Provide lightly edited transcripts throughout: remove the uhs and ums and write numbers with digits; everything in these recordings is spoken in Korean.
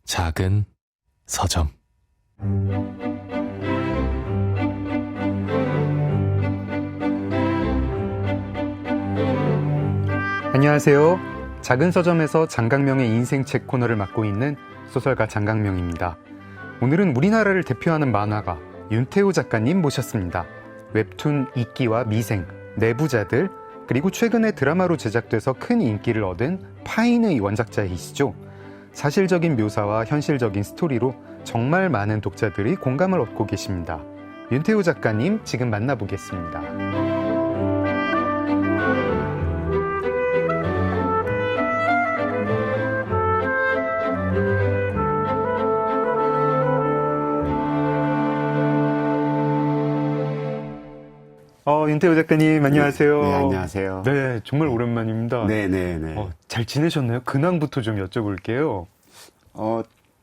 작은 서점. 안녕하세요. 작은 서점에서 장강명의 인생책 코너를 맡고 있는 소설가 장강명입니다. 오늘은 우리나라를 대표하는 만화가 윤태호 작가님 모셨습니다. 웹툰 이끼와 미생, 내부자들, 그리고 최근에 드라마로 제작돼서 큰 인기를 얻은 파인의 원작자이시죠. 사실적인 묘사와 현실적인 스토리로 정말 많은 독자들이 공감을 얻고 계십니다. 윤태호 작가님 지금 만나보겠습니다. 윤태호 작가님 안녕하세요. 네, 안녕하세요. 네, 정말 오랜만입니다. 네네네. 잘 지내셨나요? 근황부터 좀 여쭤볼게요.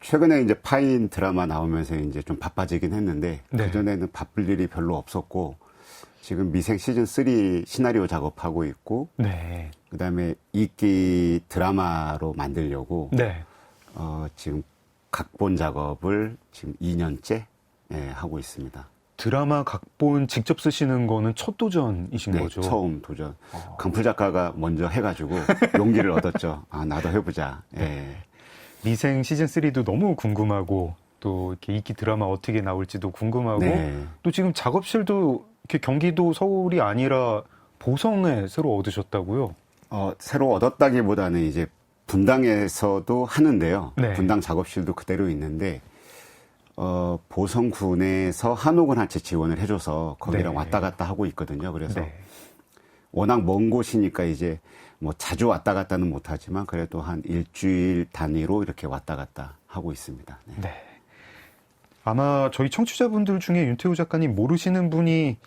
최근에 이제 파인 드라마 나오면서 이제 좀 바빠지긴 했는데, 네. 그전에는 바쁠 일이 별로 없었고, 지금 미생 시즌3 시나리오 작업하고 있고, 네. 그 다음에 이끼 드라마로 만들려고, 네. 지금 각본 작업을 지금 2년째 하고 있습니다. 드라마 각본 직접 쓰시는 거는 첫 도전이신 네, 거죠? 처음 도전. 강풀 작가가 먼저 해가지고 용기를 얻었죠. 나도 해보자. 예. 미생 시즌3도 너무 궁금하고, 또 이렇게 이끼 드라마 어떻게 나올지도 궁금하고, 네. 또 지금 작업실도 이렇게 경기도 서울이 아니라 보성에 새로 얻으셨다고요? 새로 얻었다기보다는 이제 분당에서도 하는데요. 네. 분당 작업실도 그대로 있는데, 보성군에서 한옥을 한 채 지원을 해줘서 거기랑 네. 왔다 갔다 하고 있거든요. 그래서 네. 워낙 먼 곳이니까 이제 뭐 자주 왔다 갔다는 못하지만 그래도 한 일주일 단위로 이렇게 왔다 갔다 하고 있습니다. 네. 네. 아마 저희 청취자분들 중에 윤태호 작가님 모르시는 분이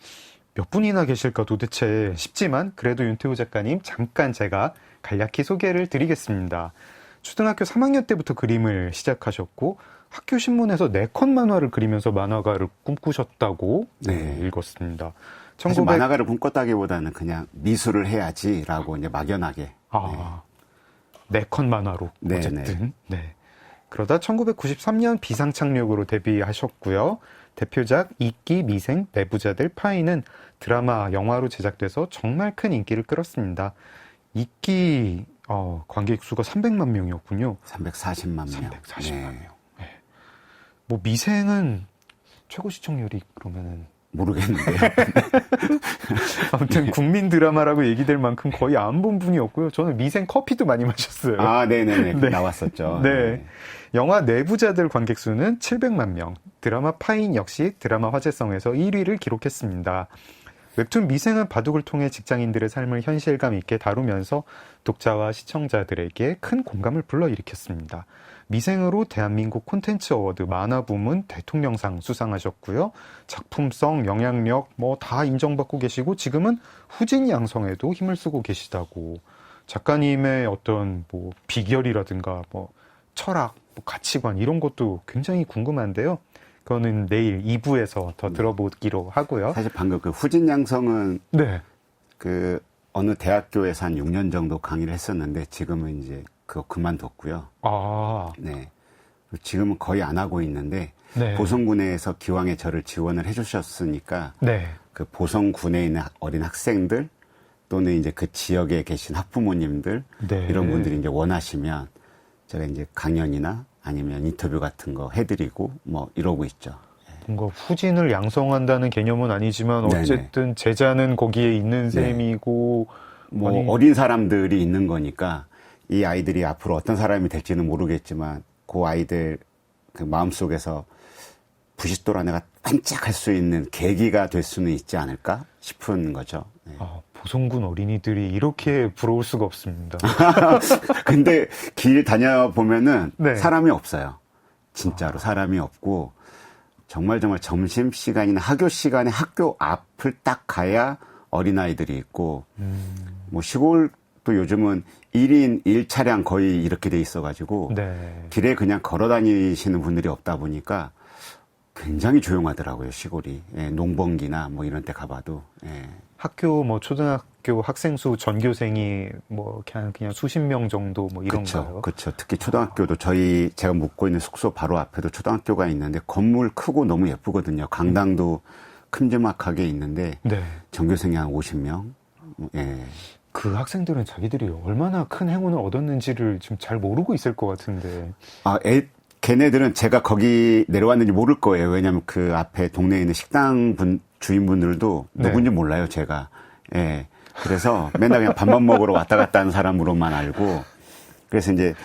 몇 분이나 계실까 도대체 싶지만 그래도 윤태호 작가님 잠깐 제가 간략히 소개를 드리겠습니다. 초등학교 3학년 때부터 그림을 시작하셨고 학교 신문에서 4컷 만화를 그리면서 만화가를 꿈꾸셨다고 네. 읽었습니다. 사실 만화가를 꿈꿨다기보다는 그냥 미술을 해야지라고 이제 막연하게. 네. 4컷 만화로 네, 어쨌든. 네. 그러다 1993년 비상착륙으로 데뷔하셨고요. 대표작 이끼, 미생, 내부자들, 파이는 드라마, 영화로 제작돼서 정말 큰 인기를 끌었습니다. 이끼 관객 수가 300만 명이었군요. 340만 명. 340만 네. 명. 네. 뭐 미생은 최고 시청률이 그러면은 모르겠는데. 아무튼 국민 드라마라고 얘기될 만큼 거의 안 본 분이 없고요. 저는 미생 커피도 많이 마셨어요. 네네네. 네. 나왔었죠. 네. 영화 내부자들 관객 수는 700만 명. 드라마 파인 역시 드라마 화제성에서 1위를 기록했습니다. 웹툰 미생은 바둑을 통해 직장인들의 삶을 현실감 있게 다루면서 독자와 시청자들에게 큰 공감을 불러일으켰습니다. 미생으로 대한민국 콘텐츠 어워드 만화 부문 대통령상 수상하셨고요. 작품성, 영향력 다 인정받고 계시고 지금은 후진 양성에도 힘을 쓰고 계시다고. 작가님의 어떤 비결이라든가 철학, 가치관 이런 것도 굉장히 궁금한데요. 그거는 내일 2부에서 더 들어보기로 하고요. 사실 방금 그 후진 양성은 네. 그 어느 대학교에서 한 6년 정도 강의를 했었는데 지금은 이제 그거 그만뒀고요. 네. 지금은 거의 안 하고 있는데 네. 보성군에서 기왕에 저를 지원을 해주셨으니까 네. 그 보성군에 있는 어린 학생들 또는 이제 그 지역에 계신 학부모님들 네. 이런 분들이 이제 원하시면 제가 이제 강연이나 아니면 인터뷰 같은 거 해드리고 이러고 있죠. 뭔가 후진을 양성한다는 개념은 아니지만 어쨌든 네네. 제자는 거기에 있는 셈이고 어린 사람들이 있는 거니까 이 아이들이 앞으로 어떤 사람이 될지는 모르겠지만 그 아이들 그 마음속에서 부싯돌 하나가 반짝할 수 있는 계기가 될 수는 있지 않을까 싶은 거죠. 네. 보성군 어린이들이 이렇게 부러울 수가 없습니다. 근데 길 다녀보면은 네. 사람이 없어요. 진짜로 사람이 없고 정말 점심시간이나 학교 시간에 학교 앞을 딱 가야 어린아이들이 있고 시골도 요즘은 1인 1차량 거의 이렇게 돼 있어가지고 네. 길에 그냥 걸어 다니시는 분들이 없다 보니까 굉장히 조용하더라고요, 시골이. 예, 농번기나 뭐 이런 데 가봐도. 예. 학교 뭐 초등학교 학생 수 전교생이 뭐 그냥 수십 명 정도 뭐 이런가요? 그렇죠. 특히 초등학교도 제가 묵고 있는 숙소 바로 앞에도 초등학교가 있는데 건물 크고 너무 예쁘거든요. 강당도 큼지막하게 있는데 네. 전교생이 한 50명. 예. 그 학생들은 자기들이 얼마나 큰 행운을 얻었는지를 지금 잘 모르고 있을 것 같은데. 걔네들은 제가 거기 내려왔는지 모를 거예요. 왜냐하면 그 앞에 동네에 있는 식당 주인분들도 누군지 몰라요, 제가. 예. 그래서 맨날 그냥 밥만 먹으러 왔다 갔다 하는 사람으로만 알고. 그래서 이제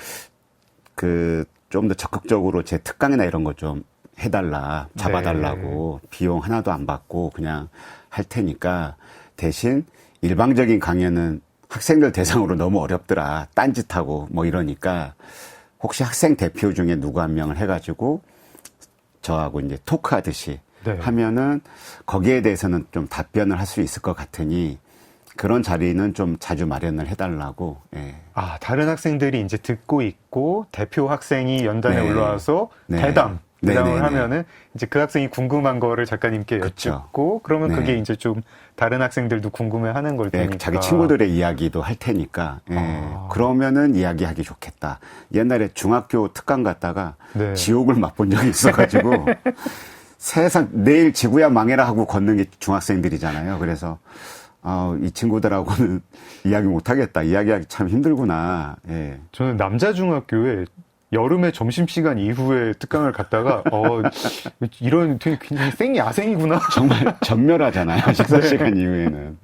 좀 더 적극적으로 제 특강이나 이런 거 좀 해달라, 잡아달라고 비용 하나도 안 받고 그냥 할 테니까 대신 일방적인 강연은 학생들 대상으로 너무 어렵더라. 딴짓하고 뭐 이러니까 혹시 학생 대표 중에 누구 한 명을 해가지고 저하고 이제 토크하듯이 하면은 거기에 대해서는 좀 답변을 할 수 있을 것 같으니 그런 자리는 좀 자주 마련을 해달라고. 예. 다른 학생들이 이제 듣고 있고 대표 학생이 연단에 올라와서 대담을 하면은 이제 그 학생이 궁금한 거를 작가님께 여쭙고 그러면 그게 이제 좀 다른 학생들도 궁금해하는 걸 테니까. 자기 친구들의 이야기도 할 테니까. 그러면은 이야기하기 좋겠다. 옛날에 중학교 특강 갔다가 지옥을 맛본 적이 있어가지고 세상 내일 지구야 망해라 하고 걷는 게 중학생들이잖아요. 그래서 이 친구들하고는 이야기 못하겠다. 이야기하기 참 힘들구나. 예. 저는 남자 중학교에 여름에 점심시간 이후에 특강을 갔다가 이런 되게 굉장히 생야생이구나. 정말 전멸하잖아요. 식사시간 이후에는.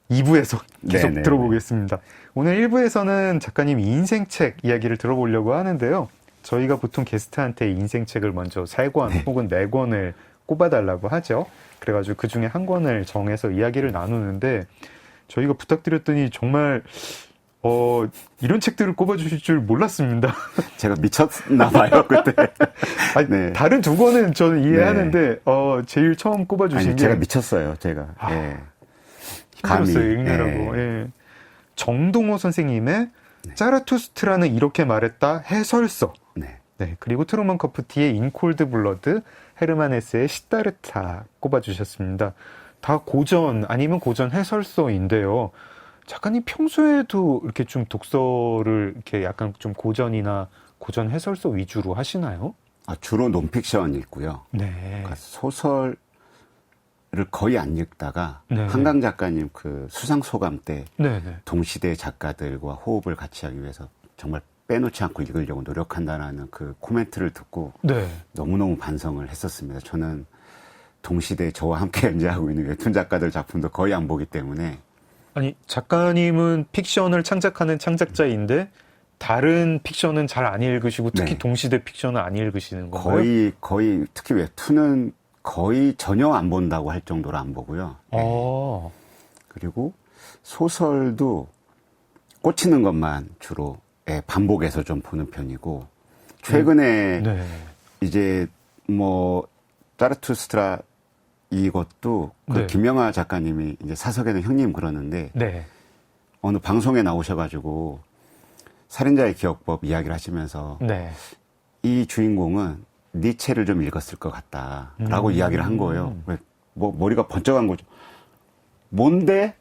2부에서 계속 들어보겠습니다. 오늘 1부에서는 작가님 인생책 이야기를 들어보려고 하는데요. 저희가 보통 게스트한테 인생책을 먼저 3권 혹은 4권을 꼽아달라고 하죠. 그래가지고 그 중에 한 권을 정해서 이야기를 나누는데 저희가 부탁드렸더니 정말 이런 책들을 꼽아주실 줄 몰랐습니다. 제가 미쳤나 봐요, 그때. 다른 2권은 저는 이해하는데 제일 처음 꼽아주신 게 제가 미쳤어요, 제가. 힘들었어요, 읽느라고. 정동호 선생님의 짜라투스트라는 이렇게 말했다 해설서. 그리고 트루먼 커프티의 인콜드 블러드, 헤르만 헤세의 시다르타 꼽아주셨습니다. 다 고전 아니면 고전 해설서인데요. 작가님 평소에도 이렇게 좀 독서를 이렇게 약간 좀 고전이나 고전 해설서 위주로 하시나요? 주로 논픽션 읽고요. 그러니까 소설을 거의 안 읽다가 한강 작가님 그 수상 소감 때 동시대 작가들과 호흡을 같이 하기 위해서 정말 빼놓지 않고 읽으려고 노력한다는 그 코멘트를 듣고 너무너무 반성을 했었습니다. 저는 동시대 저와 함께 연재하고 있는 웹툰 작가들 작품도 거의 안 보기 때문에. 아니, 작가님은 픽션을 창작하는 창작자인데 다른 픽션은 잘 안 읽으시고 특히 동시대 픽션은 안 읽으시는 건가요? 거의 특히 웹툰은 거의 전혀 안 본다고 할 정도로 안 보고요. 그리고 소설도 꽂히는 것만 주로 반복해서 좀 보는 편이고 최근에 이제 뭐 짜르투스트라 이것도 김영하 작가님이 이제 사석에는 형님 그러는데 어느 방송에 나오셔가지고 살인자의 기억법 이야기를 하시면서 이 주인공은 니체를 좀 읽었을 것 같다라고 이야기를 한 거예요. 뭐 머리가 번쩍한 거죠. 뭔데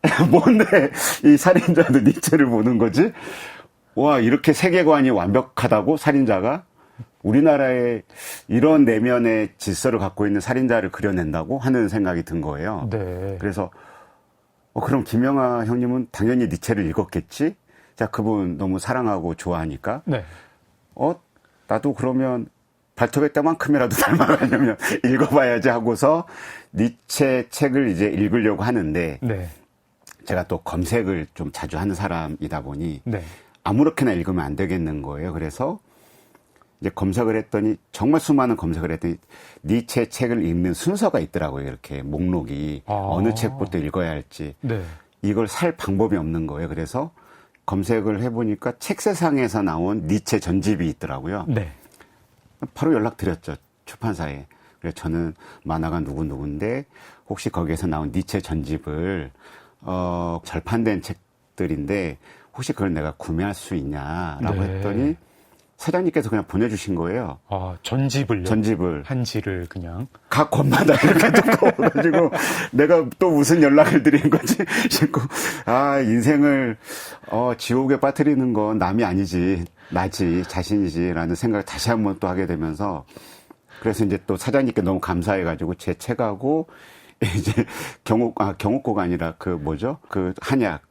이 살인자도 니체를 보는 거지? 와, 이렇게 세계관이 완벽하다고 살인자가? 우리나라에 이런 내면의 질서를 갖고 있는 살인자를 그려낸다고 하는 생각이 든 거예요. 그래서 그럼 김영하 형님은 당연히 니체를 읽었겠지? 자, 그분 너무 사랑하고 좋아하니까 나도 그러면 발톱의 때만큼이라도 닮아가려면 읽어봐야지 하고서 니체 책을 이제 읽으려고 하는데 제가 또 검색을 좀 자주 하는 사람이다 보니 아무렇게나 읽으면 안 되겠는 거예요. 그래서 이제 검색을 했더니 정말 수많은 검색을 했더니 니체 책을 읽는 순서가 있더라고요. 이렇게 목록이 어느 책부터 읽어야 할지 이걸 살 방법이 없는 거예요. 그래서 검색을 해보니까 책세상에서 나온 니체 전집이 있더라고요. 바로 연락드렸죠. 출판사에. 그래서 저는 만화가 누군데 혹시 거기에서 나온 니체 전집을 절판된 책들인데 혹시 그걸 내가 구매할 수 있냐라고 했더니 사장님께서 그냥 보내주신 거예요. 아, 전집을요? 전집을. 한지를 그냥. 각 권마다 이렇게 듣고 가지고 내가 또 무슨 연락을 드린 거지 싶고 인생을 지옥에 빠뜨리는 건 남이 아니지 나지 자신이지라는 생각을 다시 한번 또 하게 되면서 그래서 이제 또 사장님께 너무 감사해가지고 제 책하고 이제 경옥고가 아니라 그 뭐죠 그 한약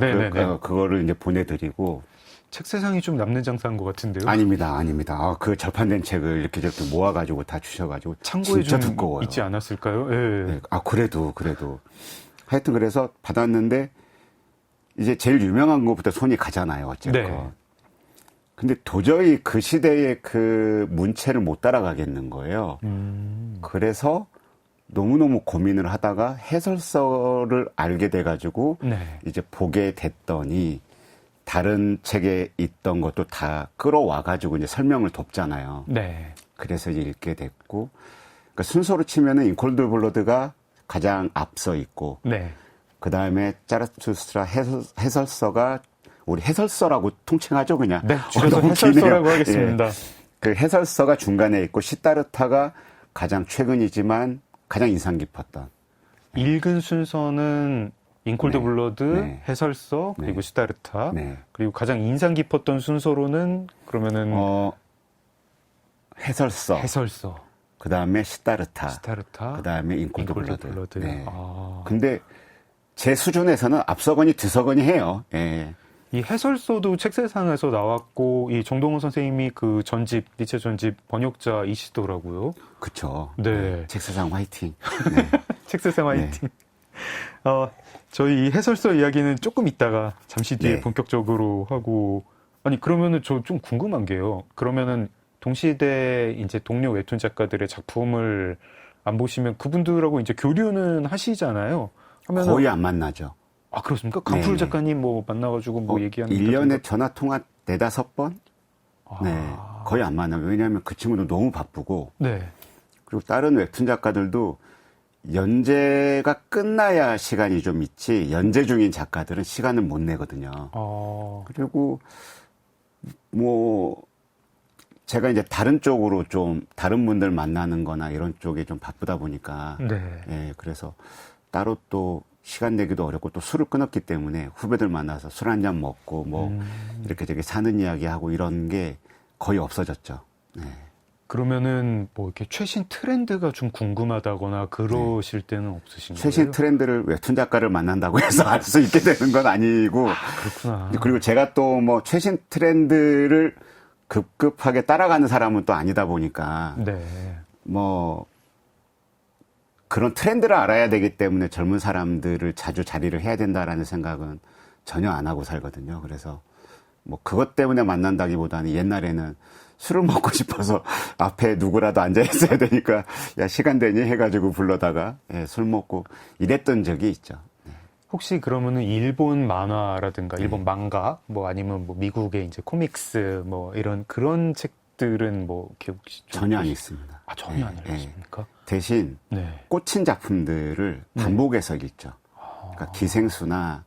네네네. 그거를 이제 보내드리고. 책 세상이 좀 남는 장사인 것 같은데요? 아닙니다. 그 절판된 책을 이렇게 저렇게 모아가지고 다 주셔가지고. 창고에 진짜 좀 두꺼워요. 있지 않았을까요? 예. 네. 그래도. 하여튼 그래서 받았는데, 이제 제일 유명한 것부터 손이 가잖아요. 어쨌건. 네. 근데 도저히 그 시대의 그 문체를 못 따라가겠는 거예요. 그래서 너무너무 고민을 하다가 해설서를 알게 돼가지고, 네. 이제 보게 됐더니, 다른 책에 있던 것도 다 끌어와가지고 이제 설명을 돕잖아요. 네. 그래서 이제 읽게 됐고, 그러니까 순서로 치면은 인콜드 블러드가 가장 앞서 있고, 네. 그 다음에 짜라투스트라 해설서가 우리 해설서라고 통칭하죠, 그냥. 네, 줄여서 너무 해설서라고 기네요. 하겠습니다. 예. 그 해설서가 중간에 있고, 시다르타가 가장 최근이지만 가장 인상 깊었던. 읽은 순서는 인콜드 네. 블러드, 네. 해설서, 그리고 네. 시다르타. 네. 그리고 가장 인상 깊었던 순서로는 그러면은 해설서. 해설서, 그 다음에 시다르타. 시다르타, 그 다음에 인콜드 블러드. 블러드. 네. 아. 근데 제 수준에서는 앞서거니 뒤서거니 해요. 예. 이 해설서도 책세상에서 나왔고 이 정동원 선생님이 그 전집 니체 전집 번역자이시더라고요. 그쵸. 네. 책세상 화이팅. 네. 책세상 화이팅. 저희 이 해설서 이야기는 조금 있다가 잠시 뒤에 네. 본격적으로 하고 그러면은 저 좀 궁금한 게요. 그러면은 동시대 이제 동료 웹툰 작가들의 작품을 안 보시면 그분들하고 이제 교류는 하시잖아요. 하면은 거의 안 만나죠. 그렇습니까? 강풀 네네. 작가님 뭐 만나가지고 뭐 얘기하는 1년에 전화 통화 4-5번? 아. 네. 거의 안 만나요. 왜냐하면 그 친구도 너무 바쁘고. 네. 그리고 다른 웹툰 작가들도 연재가 끝나야 시간이 좀 있지, 연재 중인 작가들은 시간을 못 내거든요. 그리고, 제가 이제 다른 쪽으로 좀, 다른 분들 만나는 거나 이런 쪽에 좀 바쁘다 보니까. 네. 예, 그래서 따로 또 시간 내기도 어렵고 또 술을 끊었기 때문에 후배들 만나서 술 한잔 먹고 이렇게 저렇게 사는 이야기 하고 이런 게 거의 없어졌죠. 네. 그러면은 뭐 이렇게 최신 트렌드가 좀 궁금하다거나 그러실 때는 없으신가요? 최신 트렌드를 웹툰 작가를 만난다고 해서 알 수 있게 되는 건 아니고. 그렇구나. 그리고 제가 또 최신 트렌드를 급급하게 따라가는 사람은 또 아니다 보니까. 네. 그런 트렌드를 알아야 되기 때문에 젊은 사람들을 자주 자리를 해야 된다라는 생각은 전혀 안 하고 살거든요. 그래서 그것 때문에 만난다기보다는 옛날에는 술을 먹고 싶어서 앞에 누구라도 앉아 있어야 되니까 야 시간 되니 해가지고 불러다가 술 먹고 이랬던 적이 있죠. 혹시 그러면은 일본 만화라든가 일본 망가 아니면 미국의 이제 코믹스 이런 그런 책들은 혹시 전혀 안 읽습니다. 전혀 안 읽으십니까? 대신 꽂힌 작품들을 반복해서 읽죠. 그러니까 기생수나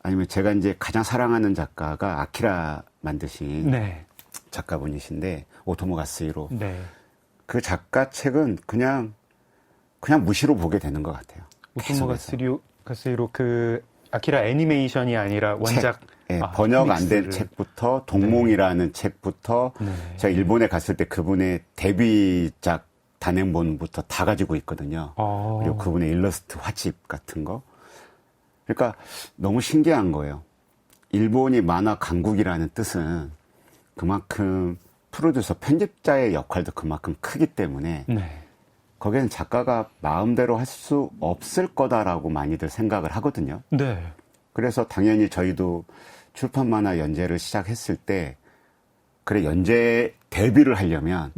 아니면 제가 이제 가장 사랑하는 작가가 아키라 만드신 작가분이신데 오토모 가스히로. 그 작가 책은 그냥 무시로 보게 되는 것 같아요. 오토모 가스히로 그 아키라 애니메이션이 아니라 원작 번역 안 된 책부터 동몽이라는 책부터 제가 일본에 갔을 때 그분의 데뷔작 단행본부터 다 가지고 있거든요. 그리고 그분의 일러스트 화집 같은 거. 그러니까 너무 신기한 거예요. 일본이 만화 강국이라는 뜻은 그만큼 프로듀서 편집자의 역할도 그만큼 크기 때문에 거기에는 작가가 마음대로 할 수 없을 거다라고 많이들 생각을 하거든요. 그래서 당연히 저희도 출판 만화 연재를 시작했을 때 그래 연재 데뷔를 하려면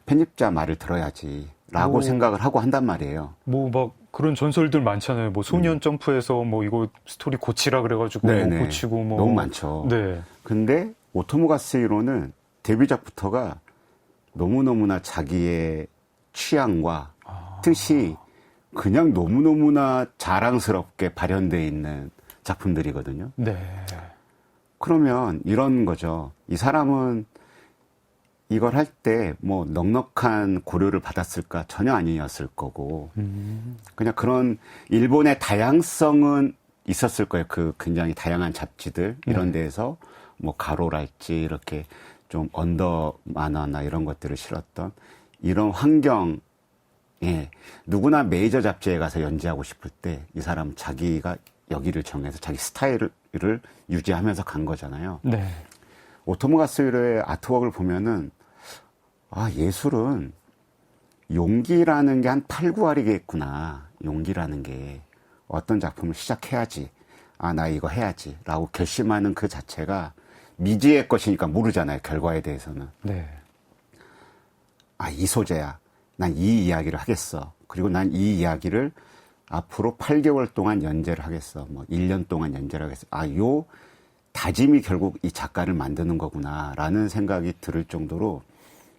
편집자 말을 들어야지라고 생각을 하고 한단 말이에요. 그런 전설들 많잖아요. 소년 점프해서 이거 스토리 고치라 그래가지고 고치고 너무 많죠. 근데 오토모 가스히로는 데뷔작부터가 너무너무나 자기의 취향과 뜻이 그냥 너무너무나 자랑스럽게 발현되어 있는 작품들이거든요. 그러면 이런 거죠. 이 사람은 이걸 할 때 뭐 넉넉한 고려를 받았을까? 전혀 아니었을 거고 그냥 그런 일본의 다양성은 있었을 거예요. 그 굉장히 다양한 잡지들 이런 데에서 뭐 가로랄지 이렇게 좀 언더 만화나 이런 것들을 실었던 이런 환경에 누구나 메이저 잡지에 가서 연재하고 싶을 때 이 사람 자기가 여기를 정해서 자기 스타일을 유지하면서 간 거잖아요. 네. 오토모 가스유의 아트웍을 보면은 아, 예술은 용기라는 게 한 8, 9알이겠구나. 용기라는 게 어떤 작품을 시작해야지. 아, 나 이거 해야지. 라고 결심하는 그 자체가 미지의 것이니까 모르잖아요. 결과에 대해서는. 네. 아, 이 소재야. 난 이 이야기를 하겠어. 그리고 난 이 이야기를 앞으로 8개월 동안 연재를 하겠어. 뭐 1년 동안 연재를 하겠어. 아, 요 다짐이 결국 이 작가를 만드는 거구나. 라는 생각이 들을 정도로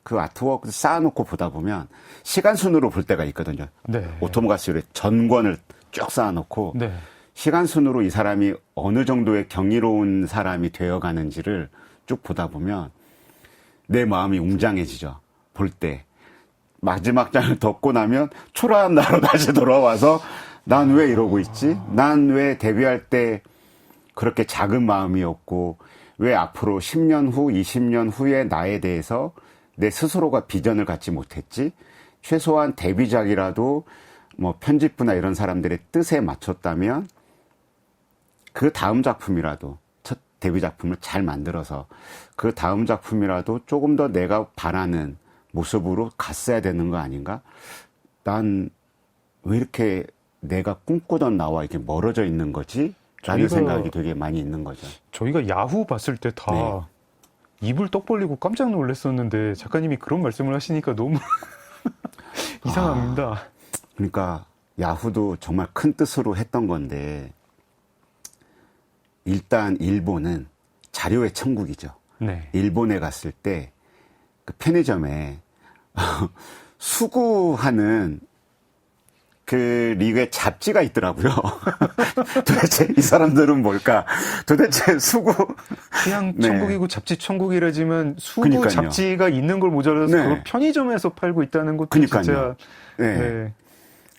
그 아트워크 쌓아놓고 보다 보면 시간 순으로 볼 때가 있거든요. 네. 오토모 가스유의 전권을 쭉 쌓아놓고 네. 시간 순으로 이 사람이 어느 정도의 경이로운 사람이 되어가는지를 쭉 보다 보면 내 마음이 웅장해지죠. 볼 때. 마지막 장을 덮고 나면 초라한 나로 다시 돌아와서 난 왜 이러고 있지? 난 왜 데뷔할 때 그렇게 작은 마음이었고 왜 앞으로 10년 후, 20년 후의 나에 대해서 내 스스로가 비전을 갖지 못했지? 최소한 데뷔작이라도 뭐 편집부나 이런 사람들의 뜻에 맞췄다면 그 다음 작품이라도 첫 데뷔 작품을 잘 만들어서 그 다음 작품이라도 조금 더 내가 바라는 모습으로 갔어야 되는 거 아닌가? 난 왜 이렇게 내가 꿈꾸던 나와 이렇게 멀어져 있는 거지? 라는 생각이 되게 많이 있는 거죠. 저희가 야후 봤을 때 다 네. 입을 떡 벌리고 깜짝 놀랐었는데 작가님이 그런 말씀을 하시니까 너무 이상합니다. 그러니까 야후도 정말 큰 뜻으로 했던 건데 일단 일본은 자료의 천국이죠. 네. 일본에 갔을 때 그 편의점에 수구하는 그 리그의 잡지가 있더라고요. 도대체 이 사람들은 뭘까? 도대체 수구 그냥 네. 천국이고 잡지 천국이라지만 수구 그러니까요. 잡지가 있는 걸 모자라서 네. 그걸 편의점에서 팔고 있다는 것도 그러니까요. 진짜 네. 네.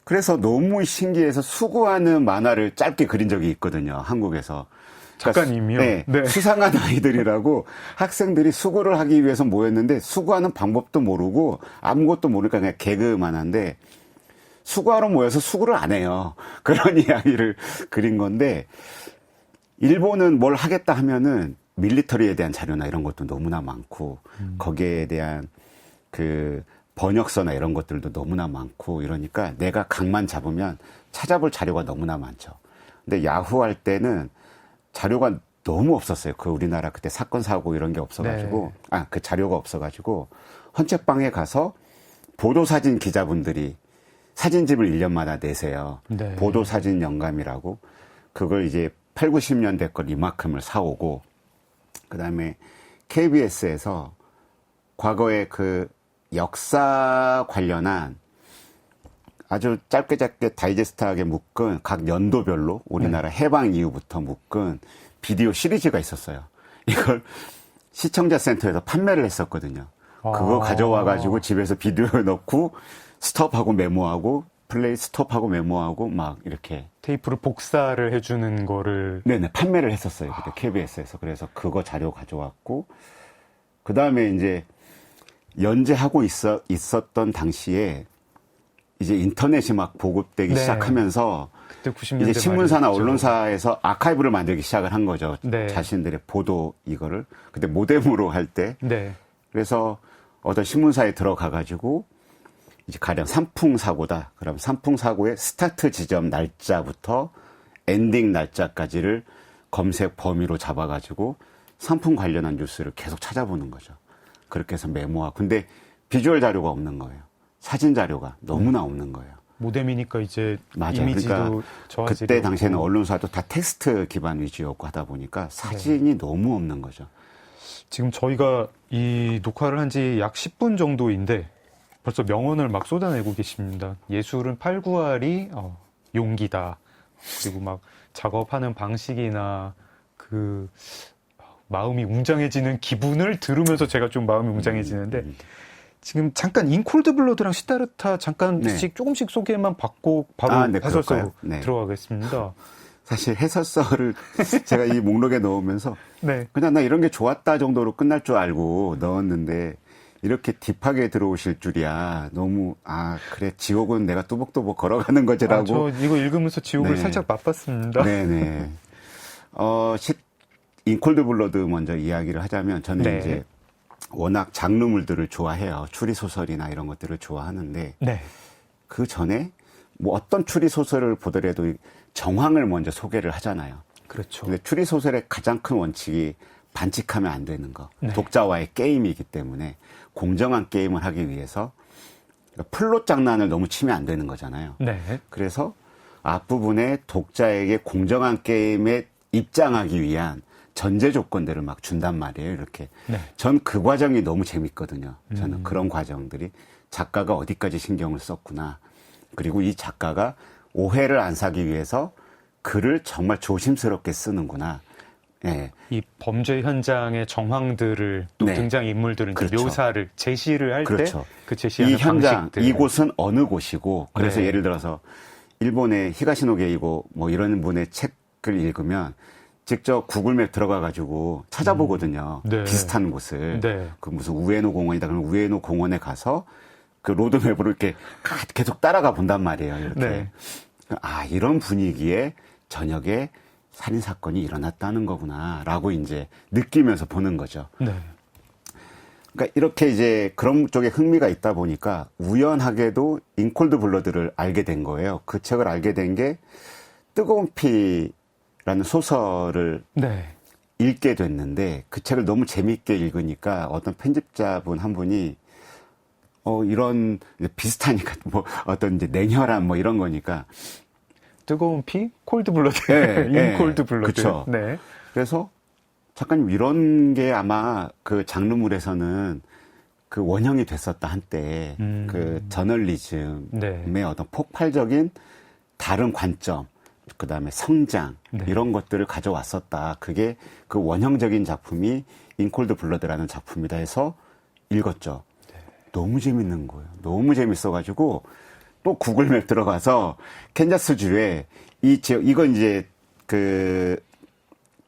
그래서 너무 신기해서 수구하는 만화를 짧게 그린 적이 있거든요. 한국에서. 작가님이요? 네, 네. 수상한 아이들이라고 학생들이 수구를 하기 위해서 모였는데 수구하는 방법도 모르고 아무것도 모르니까 그냥 개그만 한데 수구하러 모여서 수구를 안 해요. 그런 이야기를 그린 건데 일본은 뭘 하겠다 하면은 밀리터리에 대한 자료나 이런 것도 너무나 많고 거기에 대한 그 번역서나 이런 것들도 너무나 많고 이러니까 내가 각만 잡으면 찾아볼 자료가 너무나 많죠. 근데 야후 할 때는 자료가 너무 없었어요. 그 우리나라 그때 사건 사고 이런 게 없어가지고 네. 그 자료가 없어가지고 헌책방에 가서 보도사진 기자분들이 사진집을 1년마다 내세요. 네. 보도사진 영감이라고 그걸 이제 8, 90년대 걸 이만큼을 사오고 그다음에 KBS에서 과거에 그 역사 관련한 아주 짧게 다이제스트하게 묶은 각 연도별로 우리나라 해방 이후부터 묶은 비디오 시리즈가 있었어요. 이걸 시청자 센터에서 판매를 했었거든요. 그거 가져와가지고 집에서 비디오에 넣고 스톱하고 메모하고 플레이 스톱하고 메모하고 막 이렇게 테이프를 복사를 해주는 거를 네네 판매를 했었어요. 그때 KBS에서. 그래서 그거 자료 가져왔고 그 다음에 이제 연재하고 있었던 당시에 이제 인터넷이 막 보급되기 네. 시작하면서 그때 90년대 이제 신문사나 말이었죠. 언론사에서 아카이브를 만들기 시작을 한 거죠. 네. 자신들의 보도 이거를. 그때 모뎀으로 할 때. 네. 그래서 어떤 신문사에 들어가가지고 이제 가령 삼풍사고다. 그럼 삼풍사고의 스타트 지점 날짜부터 엔딩 날짜까지를 검색 범위로 잡아가지고 삼풍 관련한 뉴스를 계속 찾아보는 거죠. 그렇게 해서 메모하고. 근데 비주얼 자료가 없는 거예요. 사진 자료가 너무나 없는 거예요. 모뎀이니까 이제 맞아요. 이미지도 그러니까 저하지. 그때 당시에는 언론사도 다 텍스트 기반 위주였고 하다 보니까 사진이 너무 없는 거죠. 지금 저희가 이 녹화를 한 지 약 10분 정도인데 벌써 명언을 막 쏟아내고 계십니다. 예술은 8, 9알이 용기다. 그리고 막 작업하는 방식이나 그 마음이 웅장해지는 기분을 들으면서 제가 좀 마음이 웅장해지는데 지금 잠깐 인콜드 블러드랑 시다르타 잠깐씩 조금씩 소개만 받고 바로 네, 해설서 그럴까요? 네. 들어가겠습니다. 사실 해설서를 제가 이 목록에 넣으면서 네. 그냥 나 이런 게 좋았다 정도로 끝날 줄 알고 넣었는데 이렇게 딥하게 들어오실 줄이야. 너무 그래 지옥은 내가 뚜벅뚜벅 걸어가는 거지라고. 저 이거 읽으면서 지옥을 네. 살짝 맛봤습니다. 네네. 인콜드 블러드 먼저 이야기를 하자면 저는 네. 이제 워낙 장르물들을 좋아해요. 추리 소설이나 이런 것들을 좋아하는데 네. 그 전에 뭐 어떤 추리 소설을 보더라도 정황을 먼저 소개를 하잖아요. 그렇죠. 근데 추리 소설의 가장 큰 원칙이 반칙하면 안 되는 거. 네. 독자와의 게임이기 때문에 공정한 게임을 하기 위해서 플롯 장난을 너무 치면 안 되는 거잖아요. 네. 그래서 앞부분에 독자에게 공정한 게임에 입장하기 위한 전제 조건들을 막 준단 말이에요. 이렇게. 네. 전 그 과정이 너무 재밌거든요. 저는 그런 과정들이 작가가 어디까지 신경을 썼구나. 그리고 이 작가가 오해를 안 사기 위해서 글을 정말 조심스럽게 쓰는구나. 예. 이 범죄 현장의 정황들을 또 네. 등장인물들을 이제 그렇죠. 묘사를 제시를 할 때 그렇죠. 그 제시하는 이 현장, 방식들. 이곳은 어느 곳이고, 그래서 네. 예를 들어서 일본의 히가시노 게이고 뭐 이런 분의 책을 읽으면 직접 구글맵 들어가가지고 찾아보거든요. 네. 비슷한 곳을. 네. 그 무슨 우에노 공원이다 그러면 우에노 공원에 가서 그 로드맵으로 이렇게 계속 따라가 본단 말이에요. 이렇게. 네. 이런 분위기에 저녁에 살인 사건이 일어났다는 거구나라고 이제 느끼면서 보는 거죠. 네. 그러니까 이렇게 이제 그런 쪽에 흥미가 있다 보니까 우연하게도 인콜드 블러드를 알게 된 거예요. 그 책을 알게 된 게 뜨거운 피라는 소설을 네. 읽게 됐는데 그 책을 너무 재밌게 읽으니까 어떤 편집자분 한 분이 이런 비슷하니까 뭐 어떤 이제 냉혈한 뭐 이런 거니까 뜨거운 피, 콜드 블러드, 네, 인콜드 블러드. 그쵸. 네. 그래서 작가님 이런 게 아마 그 장르물에서는 그 원형이 됐었다 한때 그 저널리즘의 네. 어떤 폭발적인 다른 관점, 그 다음에 성장 네. 이런 것들을 가져왔었다. 그게 그 원형적인 작품이 인콜드 블러드라는 작품이다 해서 읽었죠. 너무 재밌는 거예요. 너무 재밌어가지고 또 구글맵 들어가서 캔자스주에 이 지역, 이건 이제 그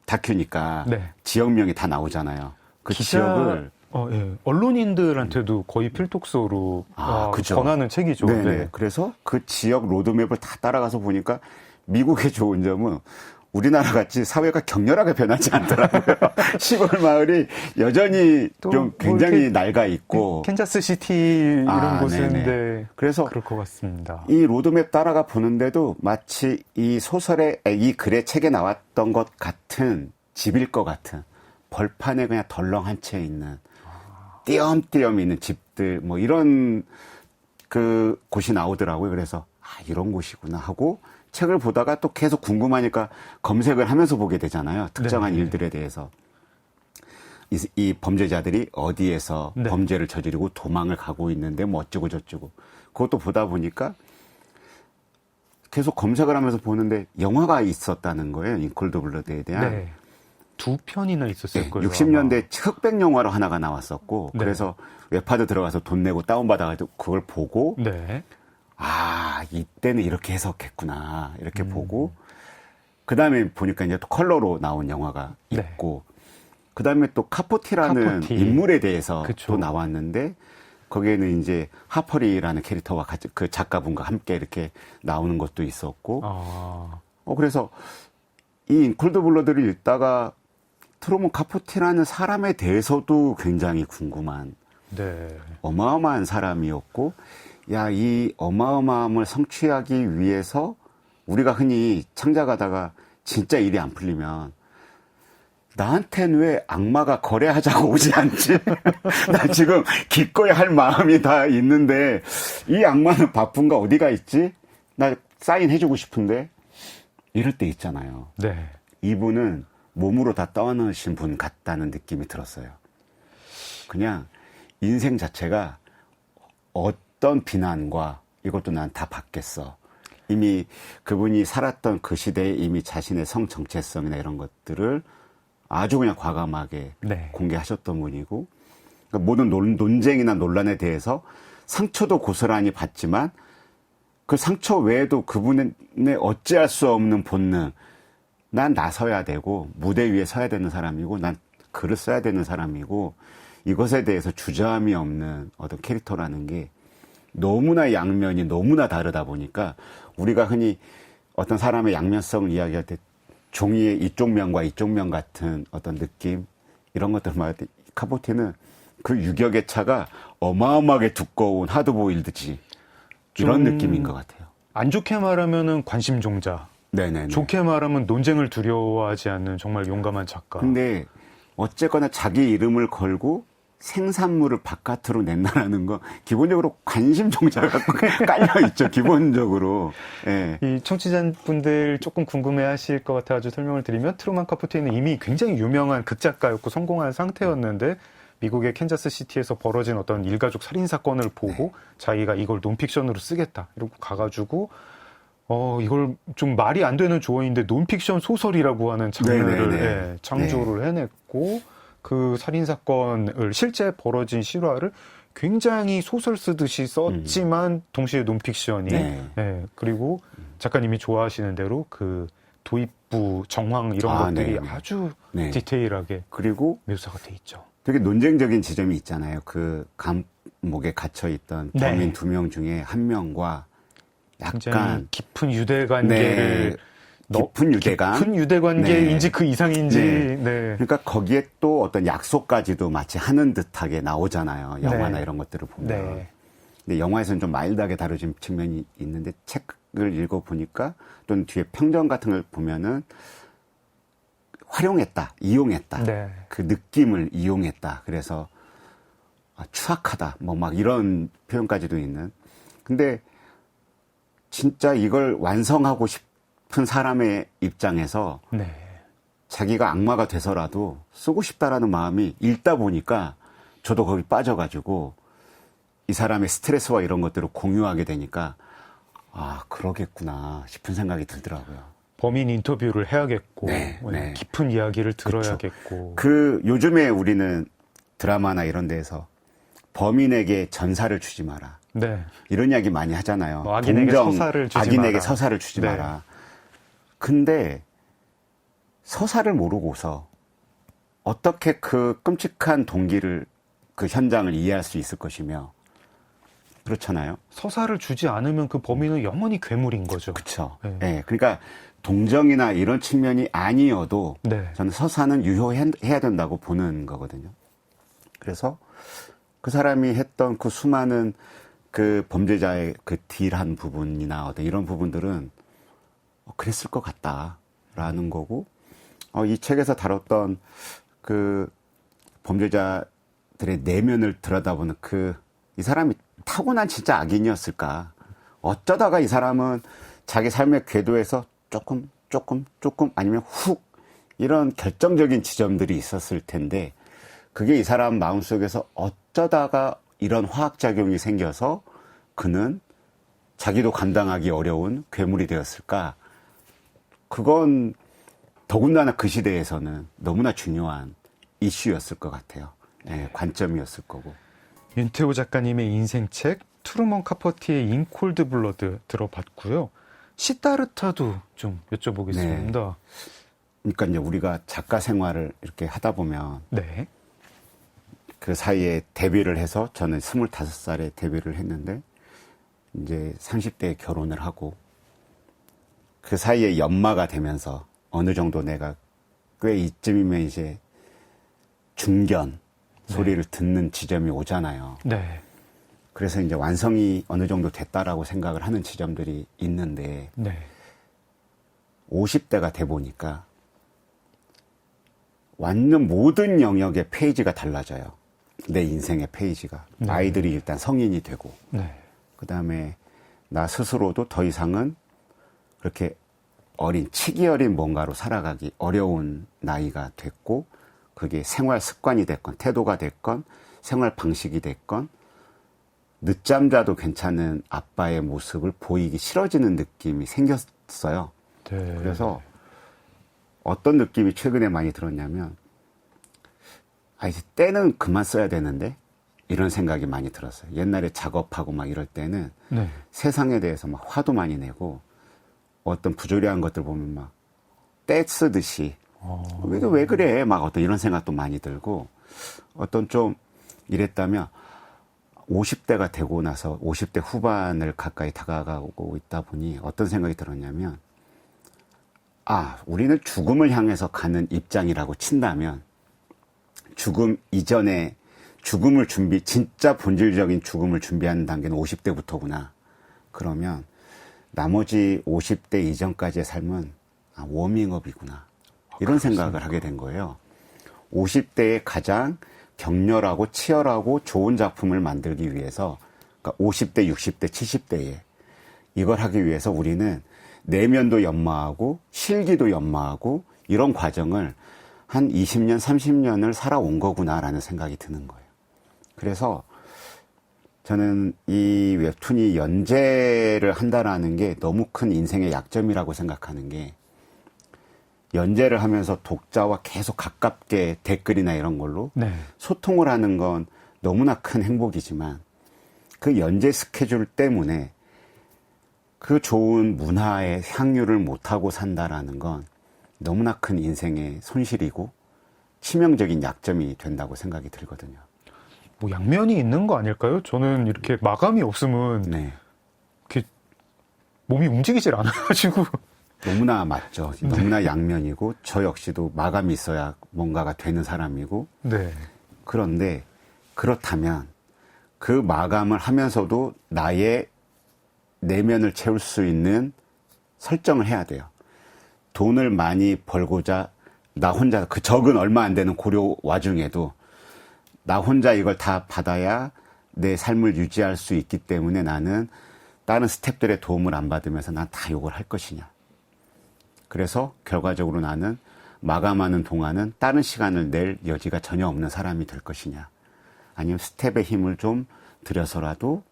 다큐니까 네. 지역명이 다 나오잖아요. 그 기자, 지역을 예. 언론인들한테도 거의 필독서로 그죠. 권하는 책이죠. 네네. 네. 그래서 그 지역 로드맵을 다 따라가서 보니까 미국의 좋은 점은 우리나라 같이 사회가 격렬하게 변하지 않더라고요. 시골 마을이 여전히 또 좀 뭐 굉장히 이렇게 낡아 있고. 캔자스 시티 이런 곳인데 네네. 그래서 그럴 것 같습니다. 이 로드맵 따라가 보는데도 마치 이 소설의, 이 글의 책에 나왔던 것 같은 집일 것 같은 벌판에 그냥 덜렁 한 채 있는 띄엄띄엄 있는 집들 뭐 이런 그 곳이 나오더라고요. 그래서 이런 곳이구나 하고 책을 보다가 또 계속 궁금하니까 검색을 하면서 보게 되잖아요. 특정한 네. 일들에 대해서. 이 범죄자들이 어디에서 네. 범죄를 저지르고 도망을 가고 있는데 뭐 어쩌고 저쩌고. 그것도 보다 보니까 계속 검색을 하면서 보는데 영화가 있었다는 거예요. 인콜드 블러드에 대한. 네. 2편이나 있었을 거예요. 60년대 흑백 영화로 하나가 나왔었고 네. 그래서 웹하드 들어가서 돈 내고 다운받아가지고 그걸 보고 아마. 네. 이때는 이렇게 해석했구나. 이렇게 보고, 그 다음에 보니까 이제 또 컬러로 나온 영화가 네. 있고, 그 다음에 또 카포티라는 카포티. 인물에 대해서 그쵸. 또 나왔는데, 거기에는 이제 하퍼리라는 캐릭터와 같이 그 작가분과 함께 이렇게 나오는 것도 있었고, 그래서 이 인콜드 블러드를 읽다가 트루먼 카포티라는 사람에 대해서도 굉장히 궁금한, 네. 어마어마한 사람이었고, 이 어마어마함을 성취하기 위해서 우리가 흔히 창작하다가 진짜 일이 안 풀리면 나한텐 왜 악마가 거래하자고 오지 않지? 나 지금 기꺼이 할 마음이 다 있는데 이 악마는 바쁜가 어디가 있지? 나 사인해주고 싶은데 이럴 때 있잖아요. 네. 이분은 몸으로 다 떠안으신 분 같다는 느낌이 들었어요. 그냥 인생 자체가 어떤 비난과 이것도 난 다 받겠어. 이미 그분이 살았던 그 시대에 이미 자신의 성 정체성이나 이런 것들을 아주 그냥 과감하게 네. 공개하셨던 분이고, 그러니까 모든 논쟁이나 논란에 대해서 상처도 고스란히 받지만 그 상처 외에도 그분의 어찌할 수 없는 본능, 난 나서야 되고 무대 위에 서야 되는 사람이고 난 글을 써야 되는 사람이고, 이것에 대해서 주저함이 없는 어떤 캐릭터라는 게 너무나 양면이 너무나 다르다 보니까 우리가 흔히 어떤 사람의 양면성을 이야기할 때 종이의 이쪽 면과 이쪽 면 같은 어떤 느낌, 이런 것들 말할 때 카포트는 그 유격의 차가 어마어마하게 두꺼운 하드보일드지, 이런 느낌인 것 같아요. 안 좋게 말하면은 관심종자. 네네. 좋게 말하면 논쟁을 두려워하지 않는 정말 용감한 작가. 근데 어쨌거나 자기 이름을 걸고 생산물을 바깥으로 낸다라는 거 기본적으로 관심종자가 깔려 있죠. 기본적으로. 예. 이 청취자분들 조금 궁금해하실 것 같아가지고 설명을 드리면, 트루먼 카포트는 이미 굉장히 유명한 극작가였고 성공한 상태였는데 미국의 캔자스 시티에서 벌어진 어떤 일가족 살인 사건을 보고 자기가 이걸 논픽션으로 쓰겠다 이러고 가가지고 이걸 좀 말이 안 되는 조언인데 논픽션 소설이라고 하는 장르를 네네네. 창조를 해냈고, 그 살인 사건을 실제 벌어진 실화를 굉장히 소설 쓰듯이 썼지만 동시에 논픽션이 그리고 작가님이 좋아하시는 대로 그 도입부 정황 이런 것들이 네네. 아주 네. 디테일하게 그리고 묘사가 돼 있죠. 되게 논쟁적인 지점이 있잖아요. 그 감옥에 갇혀있던 네. 범인 2명 중에 한 명과 굉장히 약간 깊은 유대 관계를 깊은 유대감. 깊은 유대 관계인지 네. 그 이상인지. 네. 네. 그러니까 거기에 또 어떤 약속까지도 마치 하는 듯하게 나오잖아요. 영화나 네. 이런 것들을 보면. 네. 근데 영화에서는 좀 마일드하게 다루진 측면이 있는데 책을 읽어보니까 또는 뒤에 평전 같은 걸 보면은 활용했다, 이용했다. 네. 그 느낌을 이용했다. 그래서 추악하다. 뭐 막 이런 표현까지도 있는. 근데 진짜 이걸 완성하고 싶은 사람의 입장에서 네. 자기가 악마가 돼서라도 쓰고 싶다라는 마음이 읽다 보니까 저도 거기 빠져가지고 이 사람의 스트레스와 이런 것들을 공유하게 되니까 그러겠구나 싶은 생각이 들더라고요. 범인 인터뷰를 해야겠고, 네, 네. 깊은 이야기를 들어야겠고. 그 요즘에 우리는 드라마나 이런 데에서 범인에게 전사를 주지 마라. 네. 이런 이야기 많이 하잖아요. 뭐 악인에게 서사를 주지 악인에게 마라. 서사를 주지 네. 마라. 근데 서사를 모르고서 어떻게 그 끔찍한 동기를, 그 현장을 이해할 수 있을 것이며, 그렇잖아요. 서사를 주지 않으면 그 범인은 영원히 괴물인 거죠. 그렇죠. 네. 네. 그러니까 동정이나 이런 측면이 아니어도 네. 저는 서사는 유효해야 된다고 보는 거거든요. 그래서 그 사람이 했던 그 수많은 그 범죄자의 그 딜한 부분이나 어떤 이런 부분들은 그랬을 것 같다라는 거고, 이 책에서 다뤘던 그 범죄자들의 내면을 들여다보는 이 사람이 타고난 진짜 악인이었을까? 어쩌다가 이 사람은 자기 삶의 궤도에서 조금 아니면 훅 이런 결정적인 지점들이 있었을 텐데, 그게 이 사람 마음속에서 어쩌다가 이런 화학작용이 생겨서 그는 자기도 감당하기 어려운 괴물이 되었을까? 그건 더군다나 그 시대에서는 너무나 중요한 이슈였을 것 같아요. 네, 관점이었을 거고. 윤태호 작가님의 인생책 트루먼 카포티의 인 콜드 블러드 들어봤고요. 시다르타도 좀 여쭤보겠습니다. 네. 그러니까 이제 우리가 작가 생활을 이렇게 하다 보면 네. 그 사이에 데뷔를 해서 저는 25살에 데뷔를 했는데 이제 30대에 결혼을 하고 그 사이에 연마가 되면서 어느 정도 내가 꽤 이쯤이면 이제 중견 소리를 듣는 지점이 오잖아요. 네. 그래서 이제 완성이 어느 정도 됐다라고 생각을 하는 지점들이 있는데 네. 50대가 돼 보니까 완전 모든 영역의 페이지가 달라져요. 내 인생의 페이지가. 네. 아이들이 일단 성인이 되고 네. 그다음에 나 스스로도 더 이상은 그렇게 치기 어린 뭔가로 살아가기 어려운 나이가 됐고, 그게 생활 습관이 됐건 태도가 됐건 생활 방식이 됐건 늦잠 자도 괜찮은 아빠의 모습을 보이기 싫어지는 느낌이 생겼어요. 네. 그래서 어떤 느낌이 최근에 많이 들었냐면 이제 때는 그만 써야 되는데 이런 생각이 많이 들었어요. 옛날에 작업하고 막 이럴 때는 네. 세상에 대해서 막 화도 많이 내고 어떤 부조리한 것들 보면 막 때 쓰듯이 왜 그래? 막 어떤 이런 생각도 많이 들고 어떤 좀 이랬다면 50대가 되고 나서 50대 후반을 가까이 다가가고 있다 보니 어떤 생각이 들었냐면 우리는 죽음을 향해서 가는 입장이라고 친다면 죽음 이전에 죽음을 진짜 본질적인 죽음을 준비하는 단계는 50대부터구나. 그러면 나머지 50대 이전까지의 삶은 워밍업이구나. 이런 생각을 하게 된 거예요. 50대에 가장 격렬하고 치열하고 좋은 작품을 만들기 위해서 그러니까 50대, 60대, 70대에 이걸 하기 위해서 우리는 내면도 연마하고 실기도 연마하고 이런 과정을 한 20년, 30년을 살아온 거구나라는 생각이 드는 거예요. 그래서 저는 이 웹툰이 연재를 한다라는 게 너무 큰 인생의 약점이라고 생각하는 게 연재를 하면서 독자와 계속 가깝게 댓글이나 이런 걸로 네. 소통을 하는 건 너무나 큰 행복이지만 그 연재 스케줄 때문에 그 좋은 문화의 향유를 못하고 산다라는 건 너무나 큰 인생의 손실이고 치명적인 약점이 된다고 생각이 들거든요. 뭐 양면이 있는 거 아닐까요? 저는 이렇게 마감이 없으면 네. 이렇게 몸이 움직이질 않아가지고. 너무나 맞죠. 너무나 양면이고 저 역시도 마감이 있어야 뭔가가 되는 사람이고 네. 그런데 그렇다면 그 마감을 하면서도 나의 내면을 채울 수 있는 설정을 해야 돼요. 돈을 많이 벌고자 나 혼자 그 적은 얼마 안 되는 고려 와중에도 나 혼자 이걸 다 받아야 내 삶을 유지할 수 있기 때문에 나는 다른 스태프들의 도움을 안 받으면서 난 다 이걸 할 것이냐. 그래서 결과적으로 나는 마감하는 동안은 다른 시간을 낼 여지가 전혀 없는 사람이 될 것이냐. 아니면 스텝의 힘을 좀 들여서라도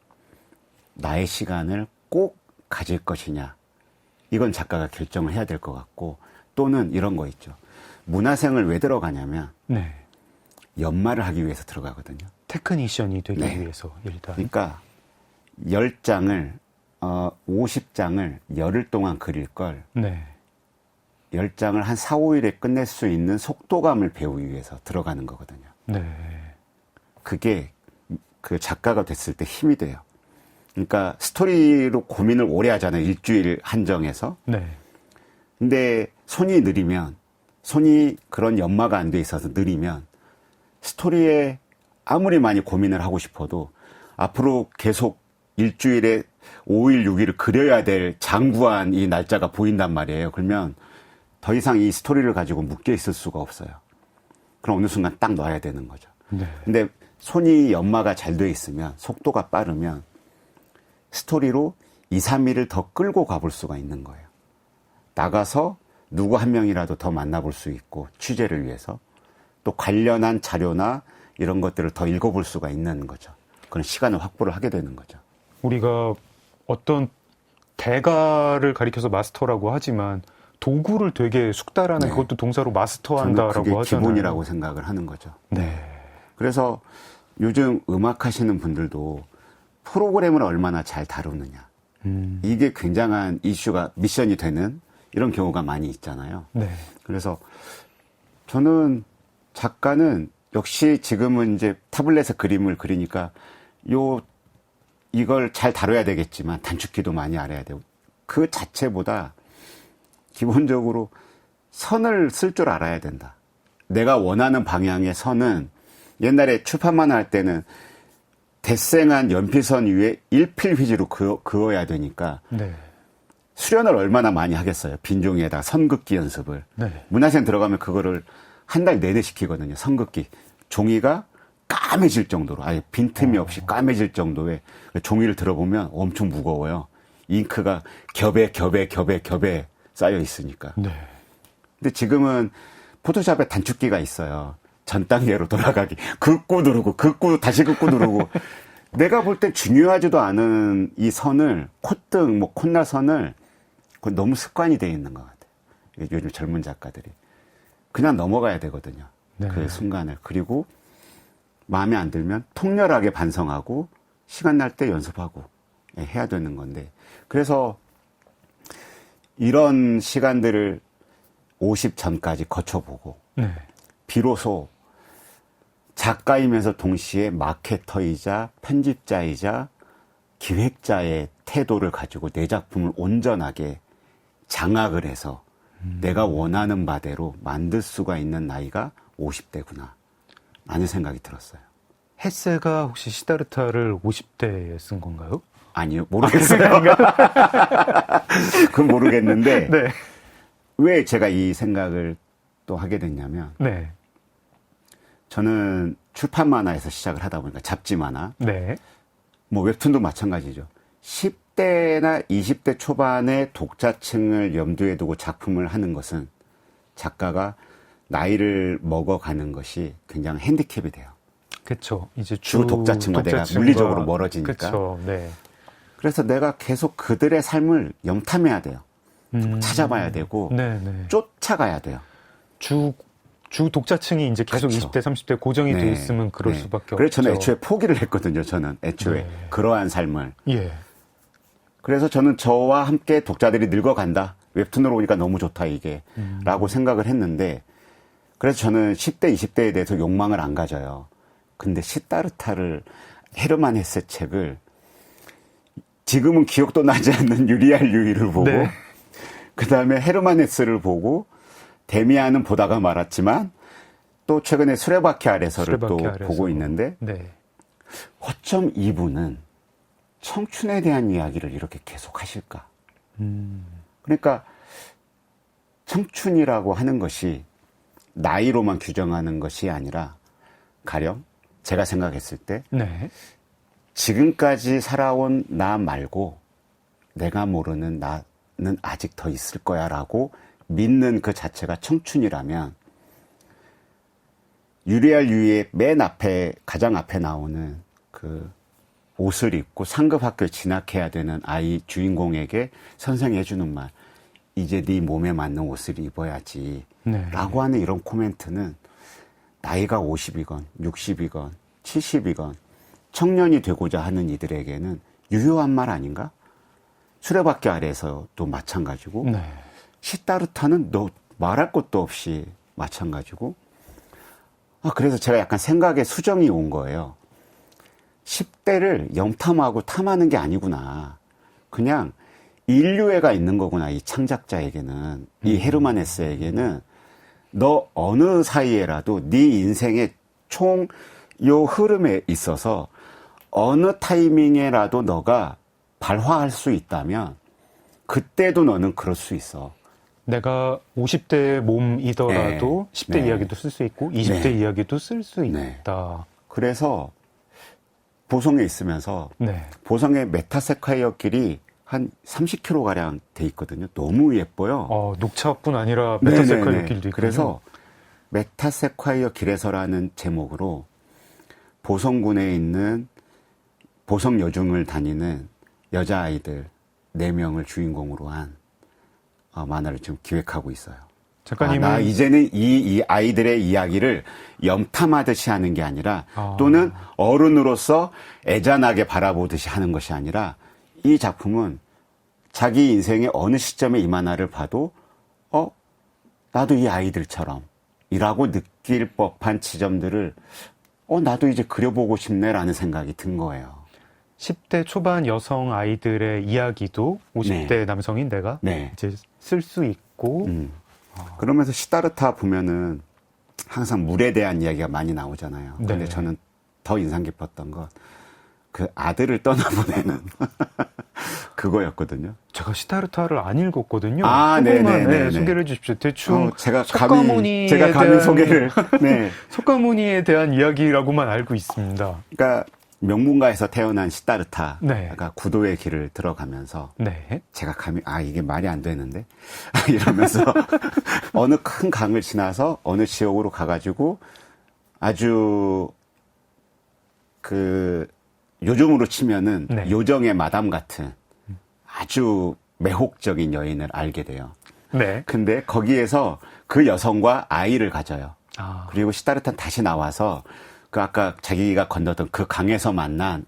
나의 시간을 꼭 가질 것이냐. 이건 작가가 결정을 해야 될 것 같고 또는 이런 거 있죠. 문화생을 왜 들어가냐면 네. 연말을 하기 위해서 들어가거든요. 테크니션이 되기 네. 위해서 일단. 그러니까 10장을 50장을 열흘 동안 그릴 걸 네. 10장을 한 4, 5일에 끝낼 수 있는 속도감을 배우기 위해서 들어가는 거거든요. 네. 그게 그 작가가 됐을 때 힘이 돼요. 그러니까 스토리로 고민을 오래 하잖아요. 일주일 한정해서. 네. 근데 손이 느리면 손이 그런 연마가 안 돼 있어서 느리면 스토리에 아무리 많이 고민을 하고 싶어도 앞으로 계속 일주일에 5일, 6일을 그려야 될 장구한 이 날짜가 보인단 말이에요. 그러면 더 이상 이 스토리를 가지고 묶여 있을 수가 없어요. 그럼 어느 순간 딱 놔야 되는 거죠. 네. 근데 손이 연마가 잘 돼 있으면 속도가 빠르면 스토리로 2, 3일을 더 끌고 가볼 수가 있는 거예요. 나가서 누구 한 명이라도 더 만나볼 수 있고 취재를 위해서 또 관련한 자료나 이런 것들을 더 읽어볼 수가 있는 거죠. 그런 시간을 확보를 하게 되는 거죠. 우리가 어떤 대가를 가리켜서 마스터라고 하지만 도구를 되게 숙달하는 네. 그것도 동사로 저는 마스터한다라고 그게 하잖아요. 기본이라고 생각을 하는 거죠. 네. 그래서 요즘 음악 하시는 분들도 프로그램을 얼마나 잘 다루느냐. 이게 굉장한 이슈가 미션이 되는 이런 경우가 많이 있잖아요. 네. 그래서 저는 작가는 역시 지금은 이제 타블렛에 그림을 그리니까 이걸 잘 다뤄야 되겠지만 단축키도 많이 알아야 되고 그 자체보다 기본적으로 선을 쓸 줄 알아야 된다. 내가 원하는 방향의 선은 옛날에 출판만 할 때는 대생한 연필선 위에 일필휘지로 그어야 되니까 네. 수련을 얼마나 많이 하겠어요. 빈종이에다가 선긋기 연습을. 네. 문화생 들어가면 그거를 한 달 내내 시키거든요. 선긋기. 종이가 까매질 정도로 아예 빈틈이 없이 까매질 정도의 종이를 들어보면 엄청 무거워요. 잉크가 겹에 쌓여 있으니까. 네. 근데 지금은 포토샵에 단축키가 있어요. 전 단계로 돌아가기. 긋고 누르고, 다시 긋고 누르고. 내가 볼 때 중요하지도 않은 이 선을, 콧등, 콧날 선을, 그건 너무 습관이 돼 있는 것 같아요. 요즘 젊은 작가들이. 그냥 넘어가야 되거든요. 네. 그 순간을. 그리고 마음에 안 들면 통렬하게 반성하고 시간 날 때 연습하고 해야 되는 건데 그래서 이런 시간들을 50 전까지 거쳐보고 네. 비로소 작가이면서 동시에 마케터이자 편집자이자 기획자의 태도를 가지고 내 작품을 온전하게 장악을 해서 내가 원하는 바대로 만들 수가 있는 나이가 50대구나 라는 생각이 들었어요. 헤세가 혹시 시다르타를 50대에 쓴 건가요? 아니요, 모르겠어요. 그건 모르겠는데 네. 왜 제가 이 생각을 또 하게 됐냐면 네. 저는 출판 만화에서 시작을 하다 보니까 잡지 만화, 네. 뭐 웹툰도 마찬가지죠. 10대나 20대 초반의 독자층을 염두에 두고 작품을 하는 것은 작가가 나이를 먹어가는 것이 굉장히 핸디캡이 돼요. 그렇죠. 이제 주 독자층과 내가 물리적으로 멀어지니까. 그렇죠. 네. 그래서 내가 계속 그들의 삶을 염탐해야 돼요. 찾아봐야 되고 네, 네. 쫓아가야 돼요. 주 독자층이 이제 계속 그쵸. 20대, 30대 고정이 돼 네, 있으면 그럴 네. 수밖에 없죠. 그래서 저는 애초에 포기를 했거든요. 저는 애초에 네. 그러한 삶을. 예. 그래서 저는 저와 함께 독자들이 늙어간다. 웹툰으로 오니까 너무 좋다 이게 라고 생각을 했는데 그래서 저는 10대, 20대에 대해서 욕망을 안 가져요. 근데 시다르타를 헤르만 헤세 책을 지금은 기억도 나지 않는 유리알 유이를 보고 네. 그다음에 헤르만 헤세를 보고 데미안은 보다가 말았지만 또 최근에 수레바퀴 아래서를 또 수레바퀴 아래서. 보고 있는데 네. 어쩜 이분은 청춘에 대한 이야기를 이렇게 계속 하실까? 그러니까 청춘이라고 하는 것이 나이로만 규정하는 것이 아니라 가령 제가 생각했을 때 네. 지금까지 살아온 나 말고 내가 모르는 나는 아직 더 있을 거야 라고 믿는 그 자체가 청춘이라면 유리알 유이의 맨 앞에 가장 앞에 나오는 그 옷을 입고 상급 학교에 진학해야 되는 아이 주인공에게 선생이 해주는 말 이제 네 몸에 맞는 옷을 입어야지 네. 라고 하는 이런 코멘트는 나이가 50이건 60이건 70이건 청년이 되고자 하는 이들에게는 유효한 말 아닌가? 수레바퀴 아래에서도 마찬가지고 네. 시다르타는 너 말할 것도 없이 마찬가지고 그래서 제가 약간 생각에 수정이 온 거예요. 10대를 염탐하고 탐하는 게 아니구나. 그냥 인류애가 있는 거구나. 이 창작자에게는 이 헤르만 헤세에게는 너 어느 사이에라도 네 인생의 총 요 흐름에 있어서 어느 타이밍에라도 너가 발화할 수 있다면 그때도 너는 그럴 수 있어. 내가 50대 몸이더라도 네. 10대 네. 이야기도 쓸 수 있고 20대 네. 이야기도 쓸 수 네. 있다. 그래서 보성에 있으면서 네. 보성의 메타세콰이어 길이 한 30km가량 돼 있거든요. 너무 예뻐요. 녹차뿐 아니라 메타세콰이어 네네네. 길도 있군요. 그래서 메타세콰이어 길에서라는 제목으로 보성군에 있는 보성 여중을 다니는 여자아이들 4명을 주인공으로 한 만화를 지금 기획하고 있어요. 작가님은 나 이제는 이 아이들의 이야기를 염탐하듯이 하는 게 아니라 또는 어른으로서 애잔하게 바라보듯이 하는 것이 아니라 이 작품은 자기 인생의 어느 시점에 이 만화를 봐도 나도 이 아이들처럼 이라고 느낄 법한 지점들을 나도 이제 그려보고 싶네라는 생각이 든 거예요. 10대 초반 여성 아이들의 이야기도 50대 남성인 내가 네. 이제 쓸 수 있고 그러면서 시다르타 보면은 항상 물에 대한 이야기가 많이 나오잖아요. 네. 근데 저는 더 인상 깊었던 건 그 아들을 떠나보내는 그거였거든요. 제가 시다르타를 안 읽었거든요. 네네네. 네, 소개를 해주십시오. 대충 제가 석가모니에 감히 대한 소개를. 네. 석가모니에 대한 이야기라고만 알고 있습니다. 그러니까 명문가에서 태어난 시다르타가 네. 구도의 길을 들어가면서 네. 제가 감히 이게 말이 안 되는데 이러면서 어느 큰 강을 지나서 어느 지역으로 가가지고 아주 요즘으로 치면은 네. 요정의 마담 같은 아주 매혹적인 여인을 알게 돼요. 네. 근데 거기에서 그 여성과 아이를 가져요. 아, 그리고 시다르타는 다시 나와서 그 아까 자기가 건넜던 그 강에서 만난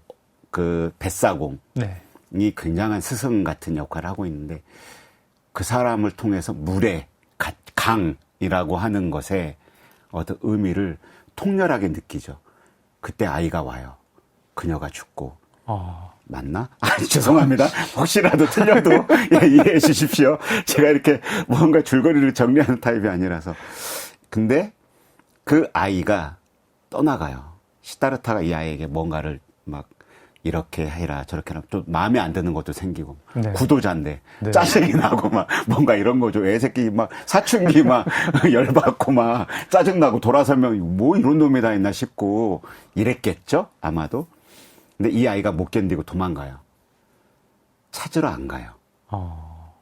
그 뱃사공이 네. 굉장한 스승 같은 역할을 하고 있는데 그 사람을 통해서 물의 강이라고 하는 것에 어떤 의미를 통렬하게 느끼죠. 그때 아이가 와요. 그녀가 죽고. 맞나? 죄송합니다. 혹시라도 틀려도 예, 이해해 주십시오. 제가 이렇게 뭔가 줄거리를 정리하는 타입이 아니라서. 근데 그 아이가 떠나가요. 시다르타가 이 아이에게 뭔가를 막 이렇게 해라 저렇게 해라 또 마음에 안 드는 것도 생기고 네. 구도자인데 네. 짜증이 나고 막 뭔가 이런 거죠. 애새끼 막 사춘기 막 열받고 막 짜증나고 돌아서면 뭐 이런 놈이 다 있나 싶고 이랬겠죠 아마도. 근데 이 아이가 못 견디고 도망가요. 찾으러 안 가요.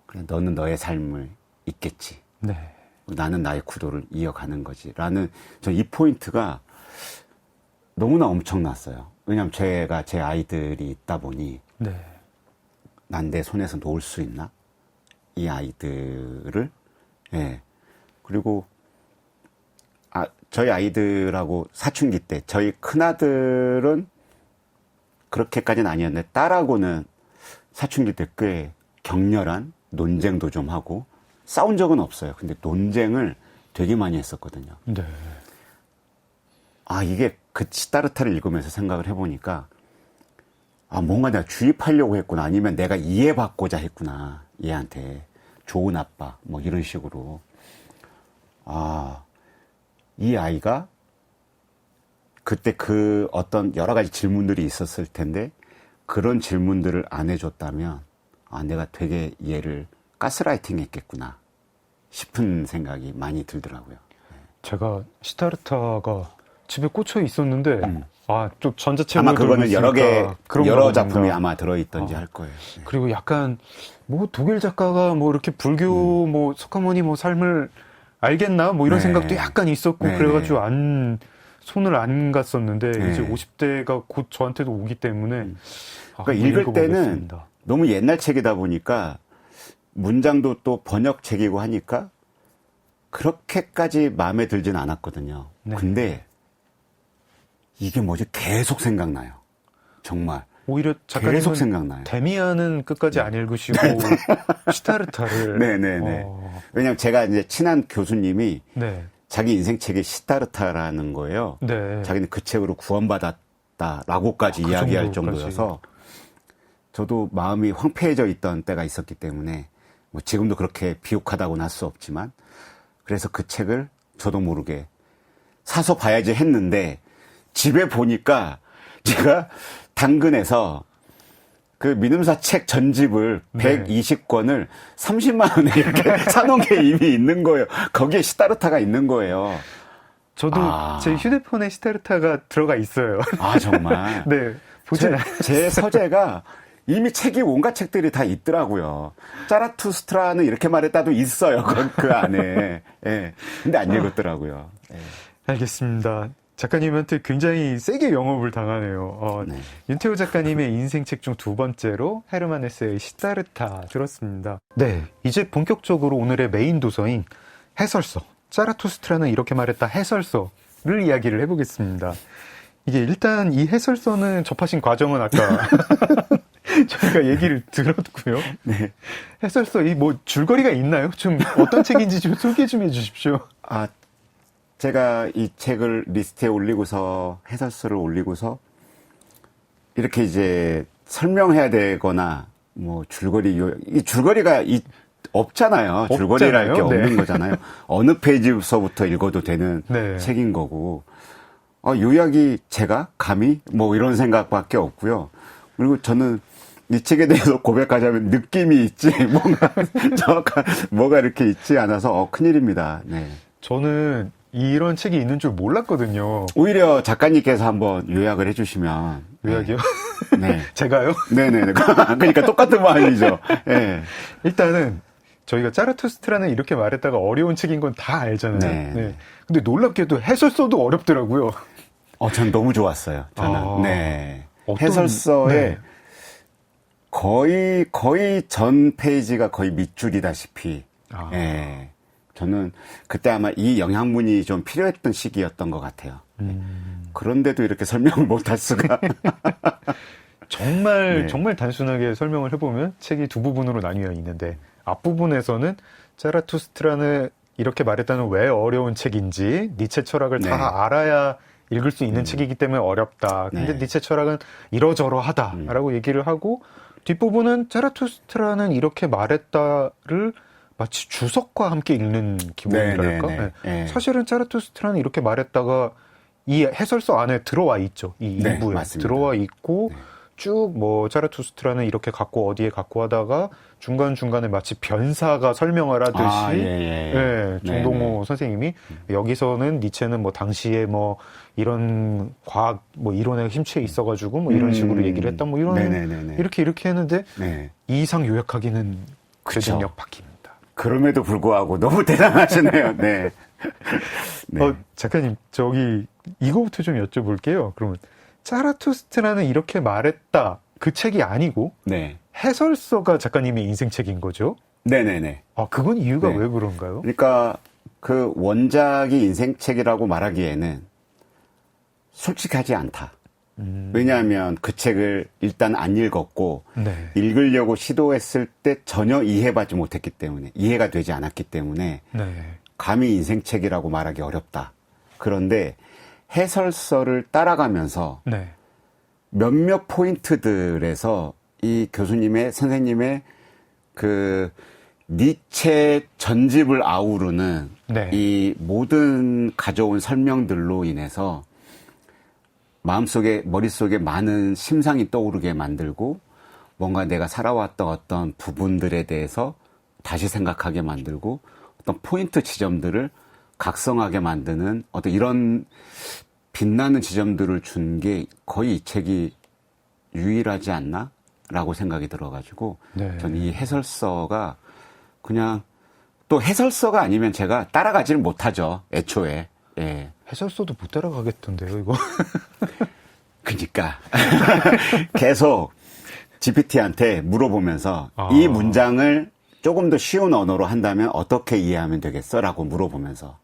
그래 너는 너의 삶을 있겠지. 네. 나는 나의 구도를 이어가는 거지. 라는 저 이 포인트가 너무나 엄청났어요. 왜냐하면 제가 제 아이들이 있다 보니 네. 난 내 손에서 놓을 수 있나? 이 아이들을. 예. 그리고 저희 아이들하고 사춘기 때 저희 큰아들은 그렇게까지는 아니었는데 딸하고는 사춘기 때 꽤 격렬한 논쟁도 좀 하고 싸운 적은 없어요. 근데 논쟁을 되게 많이 했었거든요. 네. 이게 그 시다르타를 읽으면서 생각을 해보니까 뭔가 내가 주입하려고 했구나. 아니면 내가 이해받고자 했구나. 얘한테. 좋은 아빠. 뭐 이런 식으로. 이 아이가 그때 그 어떤 여러 가지 질문들이 있었을 텐데 그런 질문들을 안 해줬다면 내가 되게 얘를 가스라이팅 했겠구나 싶은 생각이 많이 들더라고요. 제가 시다르타가 집에 꽂혀 있었는데 좀 전자책으로 아마 그거는 여러 작품이 봅니다. 아마 들어있던지 할 거예요. 네. 그리고 약간 뭐 독일 작가가 뭐 이렇게 불교 뭐 석가모니 뭐 삶을 알겠나 뭐 이런 네. 생각도 약간 있었고 네. 그래가지고 손을 안 갔었는데 네. 이제 50대가 곧 저한테도 오기 때문에 그러니까 읽을 때는 읽어보겠습니다. 너무 옛날 책이다 보니까 문장도 또 번역책이고 하니까 그렇게까지 마음에 들진 않았거든요. 네. 근데 이게 뭐지? 계속 생각나요. 정말. 오히려 계속 작가님은 생각나요. 데미안은 끝까지 안 읽으시고 시타르타를 네네네. 왜냐면 제가 이제 친한 교수님이 네. 자기 인생 책이 시타르타라는 거예요. 네. 자기는 그 책으로 구원받았다라고까지 그 이야기할 정도까지. 정도여서 저도 마음이 황폐해져 있던 때가 있었기 때문에 뭐 지금도 그렇게 비옥하다고는 할 수 없지만 그래서 그 책을 저도 모르게 사서 봐야지 했는데 집에 보니까 제가 당근에서 그 민음사 책 전집을 네. 120권을 30만 원에 이렇게 사놓은 게 이미 있는 거예요. 거기에 시타르타가 있는 거예요. 저도 제 휴대폰에 시타르타가 들어가 있어요. 정말. 네. 보진 제 서재가 이미 책이 온갖 책들이 다 있더라고요. 짜라투스트라는 이렇게 말했다도 있어요. 그 안에. 예. 근데 안 읽었더라고요. 예. 알겠습니다. 작가님한테 굉장히 세게 영업을 당하네요. 네. 윤태호 작가님의 인생책 중 두 번째로 헤르만 헤세의 시타르타 들었습니다. 네, 이제 본격적으로 오늘의 메인 도서인 해설서, 짜라투스트라는 이렇게 말했다 해설서를 이야기를 해보겠습니다. 이게 일단 이 해설서는 접하신 과정은 아까 저희가 얘기를 들었고요. 네. 해설서 이 뭐 줄거리가 있나요? 좀 어떤 책인지 좀 소개 좀 해주십시오. 제가 이 책을 리스트에 올리고서 해설서를 올리고서 이렇게 이제 설명해야 되거나 뭐 이 줄거리가 없잖아요. 줄거리랄 게 네. 없는 거잖아요. 어느 페이지서부터 읽어도 되는 네. 책인 거고 요약이 제가 감히 뭐 이런 생각밖에 없고요. 그리고 저는 이 책에 대해서 고백하자면 느낌이 있지 뭔가 정확한 뭐가 이렇게 있지 않아서 큰일입니다. 네. 저는 이런 책이 있는 줄 몰랐거든요. 오히려 작가님께서 한번 요약을 해주시면. 요약이요? 네. 제가요? 네네네. 그러니까 똑같은 마음이죠. 네. 일단은 저희가 짜라투스트라는 이렇게 말했다가 어려운 책인 건 다 알잖아요. 네. 네. 근데 놀랍게도 해설서도 어렵더라고요. 전 너무 좋았어요. 저는. 네. 해설서에 네. 거의 전 페이지가 거의 밑줄이다시피. 아. 저는 그때 아마 이 영양분이 좀 필요했던 시기였던 것 같아요. 그런데도 이렇게 설명을 못할 수가. 정말 네. 정말 단순하게 설명을 해보면 책이 두 부분으로 나뉘어 있는데 앞부분에서는 자라투스트라는 이렇게 말했다는 왜 어려운 책인지 니체 철학을 네. 다 알아야 읽을 수 있는 책이기 때문에 어렵다. 근데 네. 니체 철학은 이러저러하다라고 얘기를 하고 뒷부분은 자라투스트라는 이렇게 말했다를 마치 주석과 함께 읽는 기분이랄까. 네, 네, 네. 네. 사실은 자라투스트라는 이렇게 말했다가 이 해설서 안에 들어와 있죠. 이 네, 2부에 맞습니다. 들어와 있고 네. 쭉 뭐 자라투스트라는 이렇게 갖고 어디에 갖고 하다가 중간중간에 마치 변사가 설명을 하듯이 아, 예. 정동호 선생님이 여기서는 니체는 뭐 당시에 뭐 이런 과학 뭐 이론에 힘취해 있어가지고 뭐 이런 식으로 얘기를 했다 뭐 이런 네네네네. 이렇게 했는데 네. 이 이상 요약하기는 그쵸. 최진력 박힙니다. 그럼에도 불구하고 너무 대단하시네요. 네. 네. 작가님 저기 이거부터 좀 여쭤볼게요. 그러면 자라투스트라는 이렇게 말했다 그 책이 아니고 네. 해설서가 작가님의 인생책인 거죠? 네네네. 아 그건 이유가 네. 왜 그런가요? 그러니까 그 원작이 인생책이라고 말하기에는 솔직하지 않다. 왜냐하면 그 책을 일단 안 읽었고 네. 읽으려고 시도했을 때 전혀 이해받지 못했기 때문에 이해가 되지 않았기 때문에 네. 감히 인생책이라고 말하기 어렵다. 그런데 해설서를 따라가면서 네. 몇몇 포인트들에서 이 교수님의 선생님의 그 니체 전집을 아우르는 네. 이 모든 가져온 설명들로 인해서 마음속에 머릿속에 많은 심상이 떠오르게 만들고 뭔가 내가 살아왔던 어떤 부분들에 대해서 다시 생각하게 만들고 어떤 포인트 지점들을 각성하게 만드는 어떤 이런 빛나는 지점들을 준 게 거의 이 책이 유일하지 않나라고 생각이 들어가지고 네. 저는 이 해설서가 그냥 또 해설서가 아니면 제가 따라가지를 못하죠. 애초에. 예. 해설서도 못 따라가겠던데요, 이거. 그러니까 계속 GPT한테 물어보면서 아. 이 문장을 조금 더 쉬운 언어로 한다면 어떻게 이해하면 되겠어라고 물어보면서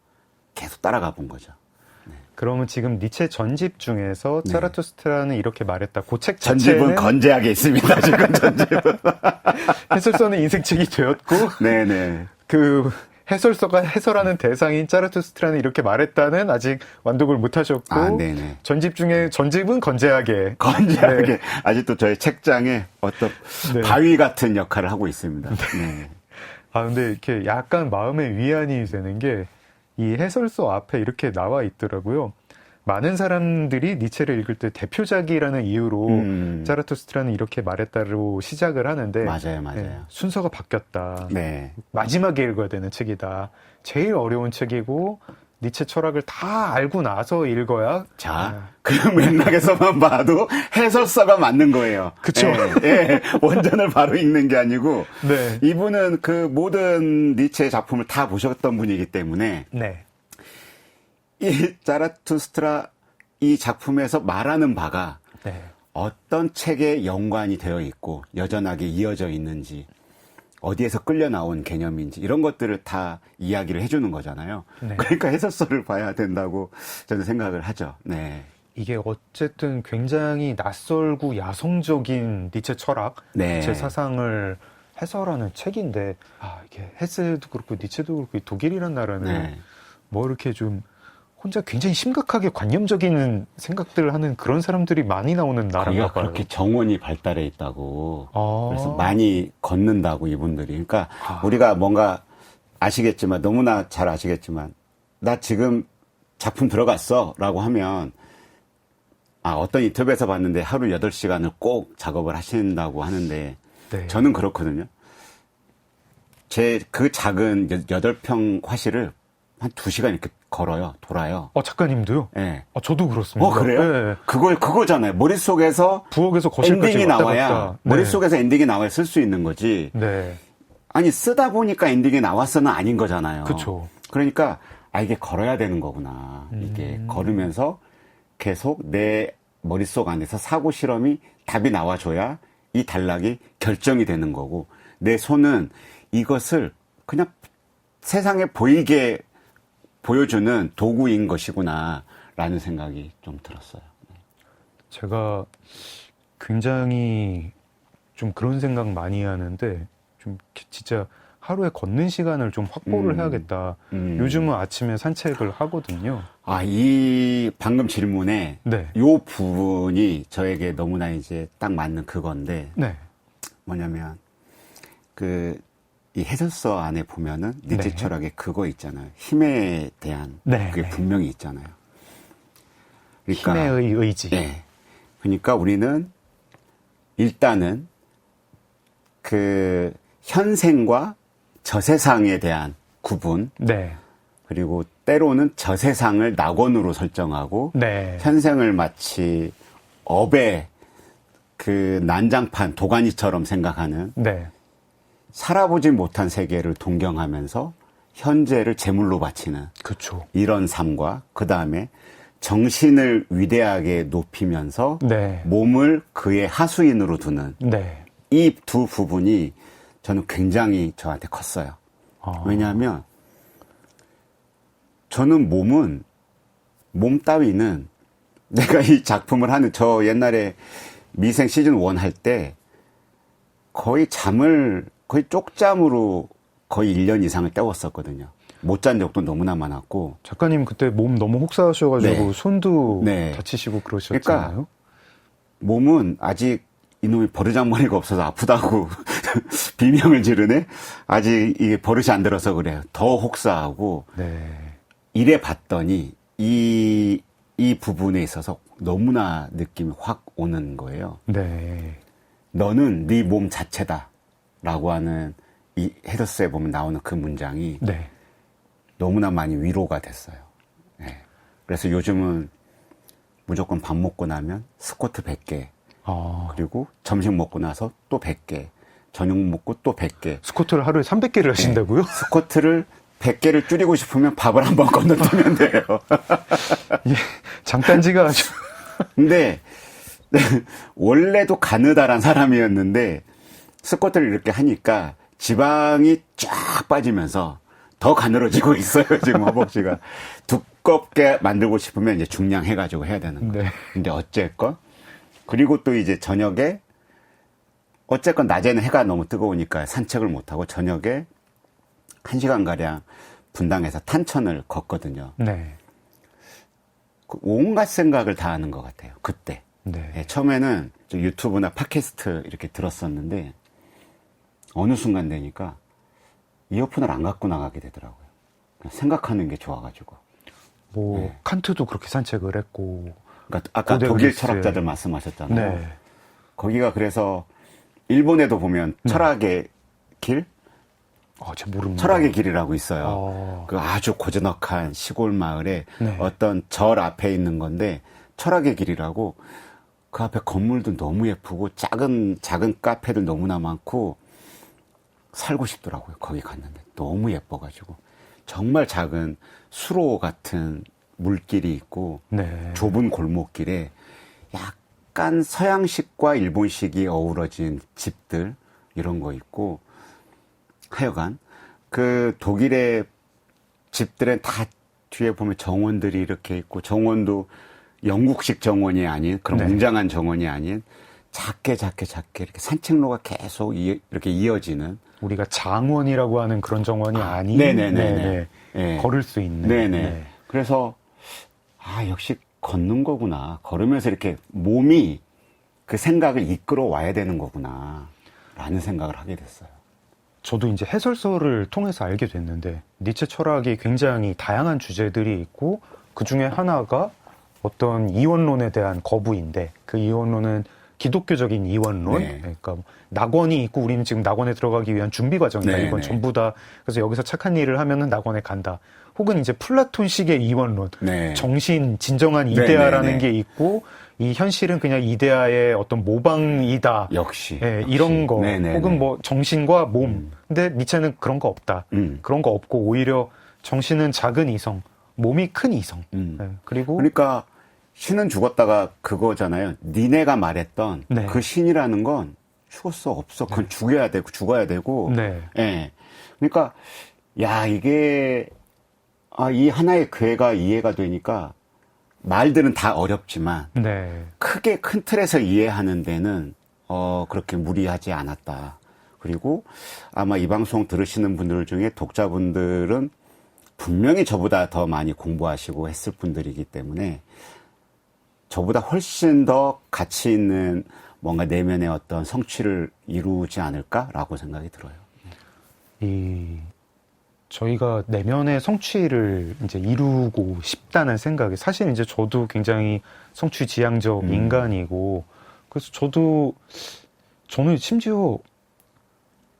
계속 따라가 본 거죠. 그러면 지금 니체 전집 중에서 네. 자라투스트라는 이렇게 말했다. 그 책 전집은 자체는 건재하게 있습니다. 지금 전집은. 해설서는 인생책이 되었고 네네. 그 해설서가 해설하는 대상인 자라투스트라는 이렇게 말했다는 아직 완독을 못 하셨고 아, 네네. 전집 중에 전집은 건재하게 건재하게 네. 아직도 저희 책장에 어떤 네. 바위 같은 역할을 하고 있습니다. 네. 아 근데 이렇게 약간 마음의 위안이 되는 게 이 해설서 앞에 이렇게 나와 있더라고요. 많은 사람들이 니체를 읽을 때 대표작이라는 이유로 자라투스트라는 이렇게 말했다로 시작을 하는데 맞아요. 순서가 바뀌었다. 네. 마지막에 읽어야 되는 책이다. 제일 어려운 책이고 니체 철학을 다 알고 나서 읽어야 자, 그 맥락에서만 봐도 해설서가 맞는 거예요. 그쵸. 예, 원전을 바로 읽는 게 아니고 네. 이분은 그 모든 니체의 작품을 다 보셨던 분이기 때문에 네. 이 자라투스트라 이 작품에서 말하는 바가 네. 어떤 책에 연관이 되어 있고 여전하게 이어져 있는지 어디에서 끌려 나온 개념인지 이런 것들을 다 이야기를 해주는 거잖아요. 네. 그러니까 해설서를 봐야 된다고 저는 생각을 하죠. 네. 이게 어쨌든 굉장히 낯설고 야성적인 니체 철학, 네. 니체 사상을 해설하는 책인데 이게 헤세도 그렇고 니체도 그렇고 이 독일이란 나라는 네. 뭐 이렇게 좀 혼자 굉장히 심각하게 관념적인 생각들을 하는 그런 사람들이 많이 나오는 나라가 거기가 봐요. 그렇게 정원이 발달해 있다고. 아. 그래서 많이 걷는다고 이분들이. 그러니까 우리가 뭔가 아시겠지만 너무나 잘 아시겠지만 나 지금 작품 들어갔어라고 하면 어떤 인터뷰에서 봤는데 하루 8시간을 꼭 작업을 하신다고 하는데 네. 저는 그렇거든요. 제 그 작은 8평 화실을 한 2시간 이렇게 걸어요. 돌아요. 작가님도요? 예. 저도 그렇습니다. 그래요? 네. 그거잖아요. 머릿속에서 부엌에서 거실까지 엔딩이 왔다 나와야 갔다. 네. 머릿속에서 엔딩이 나와야 쓸 수 있는 거지. 네. 아니 쓰다 보니까 엔딩이 나왔어는 아닌 거잖아요. 그쵸. 그러니까 이게 걸어야 되는 거구나. 이게 걸으면서 계속 내 머릿속 안에서 사고 실험이 답이 나와줘야 이 단락이 결정이 되는 거고 내 손은 이것을 그냥 세상에 보이게 보여주는 도구인 것이구나 라는 생각이 좀 들었어요. 제가 굉장히 좀 그런 생각 많이 하는데 좀 진짜 하루에 걷는 시간을 좀 확보를 해야겠다. 요즘은 아침에 산책을 하거든요. 이 방금 질문에 네. 요 부분이 저에게 너무나 이제 딱 맞는 그건데 네. 뭐냐면 이 해설서 안에 보면은 니체 네. 철학에 그거 있잖아요. 힘에 대한 네. 그게 분명히 있잖아요. 그러니까 힘의 의지. 네. 그러니까 우리는 일단은 그 현생과 저세상에 대한 구분, 네. 그리고 때로는 저세상을 낙원으로 설정하고 네. 현생을 마치 업의 그 난장판 도가니처럼 생각하는 네. 살아보지 못한 세계를 동경하면서 현재를 제물로 바치는 그렇죠. 이런 삶과 그 다음에 정신을 위대하게 높이면서 네. 몸을 그의 하수인으로 두는 네. 이 두 부분이 저는 굉장히 저한테 컸어요. 왜냐하면 저는 몸 따위는 내가 이 작품을 하는 저 옛날에 미생 시즌 1 할 때 거의 쪽잠으로 거의 1년 이상을 때웠었거든요. 못 잔 적도 너무나 많았고. 작가님 그때 몸 너무 혹사하셔가지고 네. 손도 네. 다치시고 그러셨잖아요. 그러니까 몸은 아직 이놈이 버르장머리가 없어서 아프다고 비명을 지르네? 아직 이게 버릇이 안 들어서 그래요. 더 혹사하고. 네. 이래 봤더니 이 부분에 있어서 너무나 느낌이 확 오는 거예요. 네. 너는 네 몸 자체다. 라고 하는 이 헤더스에 보면 나오는 그 문장이 네. 너무나 많이 위로가 됐어요. 네. 그래서 요즘은 무조건 밥 먹고 나면 스쿼트 100개. 그리고 점심 먹고 나서 또 100개. 저녁 먹고 또 100개. 스쿼트를 하루에 300개를 하신다고요? 네. 스쿼트를 100개를 줄이고 싶으면 밥을 한번 건너뛰면 돼요. 예, 장단지가 아주. 근데 원래도 가느다란 사람이었는데 스쿼트를 이렇게 하니까 지방이 쫙 빠지면서 더 가늘어지고 있어요. 지금 허벅지가. 두껍게 만들고 싶으면 이제 중량해가지고 해야 되는 거예요. 네. 근데 어쨌건 그리고 또 이제 저녁에 어쨌건 낮에는 해가 너무 뜨거우니까 산책을 못하고 저녁에 1시간가량 분당에서 탄천을 걷거든요. 네. 온갖 생각을 다 하는 것 같아요. 그때. 네. 네, 처음에는 유튜브나 팟캐스트 이렇게 들었었는데 어느 순간 되니까 이어폰을 안 갖고 나가게 되더라고요. 그냥 생각하는 게 좋아가지고. 네. 칸트도 그렇게 산책을 했고. 그러니까 아까 고대 독일 그리스의- 철학자들 말씀하셨잖아요. 네. 거기가 그래서 일본에도 보면 철학의 길? 잘 모릅니다. 철학의 길이라고 있어요. 그 아주 고즈넉한 시골 마을에 네. 어떤 절 앞에 있는 건데 철학의 길이라고 그 앞에 건물도 너무 예쁘고 작은 카페들 너무나 많고 살고 싶더라고요. 거기 갔는데 너무 예뻐가지고 정말 작은 수로 같은 물길이 있고 네. 좁은 골목길에 약간 서양식과 일본식이 어우러진 집들 이런 거 있고 하여간 그 독일의 집들은 다 뒤에 보면 정원들이 이렇게 있고 정원도 영국식 정원이 아닌 그런 네. 웅장한 정원이 아닌 작게 이렇게 산책로가 계속 이렇게 이어지는 우리가 장원이라고 하는 그런 정원이 아닌 네네네. 네. 걸을 수 있는. 네네. 네. 그래서 역시 걷는 거구나. 걸으면서 이렇게 몸이 그 생각을 이끌어 와야 되는 거구나. 라는 생각을 하게 됐어요. 저도 이제 해설서를 통해서 알게 됐는데 니체 철학이 굉장히 다양한 주제들이 있고 그 중에 하나가 어떤 이원론에 대한 거부인데 그 이원론은 기독교적인 이원론. 네. 그러니까 낙원이 있고 우리는 지금 낙원에 들어가기 위한 준비 과정이다. 네, 이건 네. 전부 다 그래서 여기서 착한 일을 하면은 낙원에 간다. 혹은 이제 플라톤식의 이원론. 네. 정신 진정한 네, 이데아라는 네, 네. 게 있고 이 현실은 그냥 이데아의 어떤 모방이다. 역시. 예, 역시. 이런 거 네네네. 혹은 뭐 정신과 몸. 근데 니체는 그런 거 없다. 그런 거 없고 오히려 정신은 작은 이성, 몸이 큰 이성. 예, 그리고 그러니까 신은 죽었다가 그거잖아요. 니네가 말했던 네. 그 신이라는 건 죽었어 없어. 그건 죽어야 되고. 네. 예. 그러니까 이게 이 하나의 괴가 이해가 되니까 말들은 다 어렵지만 네. 크게 큰 틀에서 이해하는 데는 그렇게 무리하지 않았다. 그리고 아마 이 방송 들으시는 분들 중에 독자분들은 분명히 저보다 더 많이 공부하시고 했을 분들이기 때문에 저보다 훨씬 더 가치 있는 뭔가 내면의 어떤 성취를 이루지 않을까라고 생각이 들어요. 저희가 내면의 성취를 이제 이루고 싶다는 생각이 사실 이제 저도 굉장히 성취지향적 인간이고 그래서 저는 심지어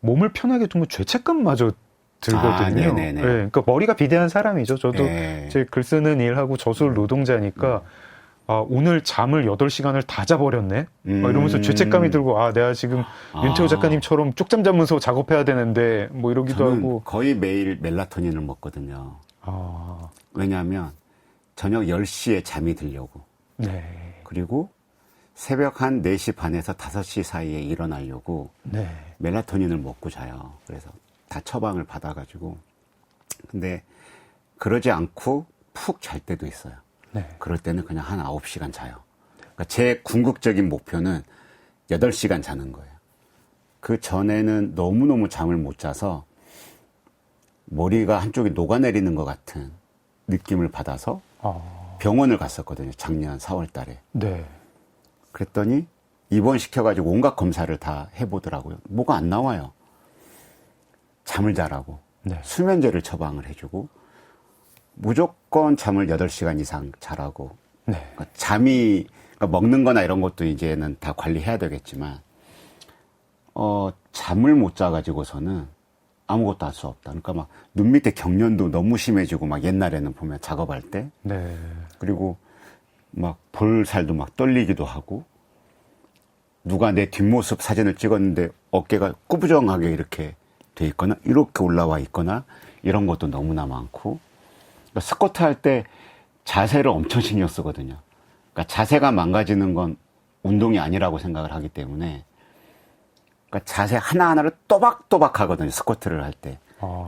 몸을 편하게 두면 죄책감마저 들거든요. 네, 그러니까 머리가 비대한 사람이죠. 저도 제 글 쓰는 일하고 저술 노동자니까 오늘 잠을 8시간을 다 자버렸네? 막 이러면서 죄책감이 들고, 내가 지금 윤태호 작가님처럼 쪽잠 자면서 작업해야 되는데, 뭐 이러기도 저는 하고. 거의 매일 멜라토닌을 먹거든요. 왜냐하면 저녁 10시에 잠이 들려고. 네. 그리고 새벽 한 4시 반에서 5시 사이에 일어나려고. 네. 멜라토닌을 먹고 자요. 그래서 다 처방을 받아가지고. 근데 그러지 않고 푹 잘 때도 있어요. 네. 그럴 때는 그냥 한 9시간 자요. 그러니까 제 궁극적인 목표는 8시간 자는 거예요. 그 전에는 너무너무 잠을 못 자서 머리가 한쪽이 녹아내리는 것 같은 느낌을 받아서 병원을 갔었거든요. 작년 4월 달에. 네. 그랬더니 입원시켜가지고 온갖 검사를 다 해보더라고요. 뭐가 안 나와요. 잠을 자라고. 네. 수면제를 처방을 해주고 무조건 잠을 8시간 이상 자라고. 네. 그러니까 그러니까 먹는 거나 이런 것도 이제는 다 관리해야 되겠지만, 잠을 못 자가지고서는 아무것도 할 수 없다. 그러니까 막 눈 밑에 경련도 너무 심해지고 막 옛날에는 보면 작업할 때. 네. 그리고 막 볼살도 막 떨리기도 하고, 누가 내 뒷모습 사진을 찍었는데 어깨가 꾸부정하게 이렇게 돼 있거나, 이렇게 올라와 있거나, 이런 것도 너무나 많고, 스쿼트 할 때 자세를 엄청 신경 쓰거든요. 그러니까 자세가 망가지는 건 운동이 아니라고 생각을 하기 때문에, 그러니까 자세 하나하나를 또박또박 하거든요. 스쿼트를 할 때.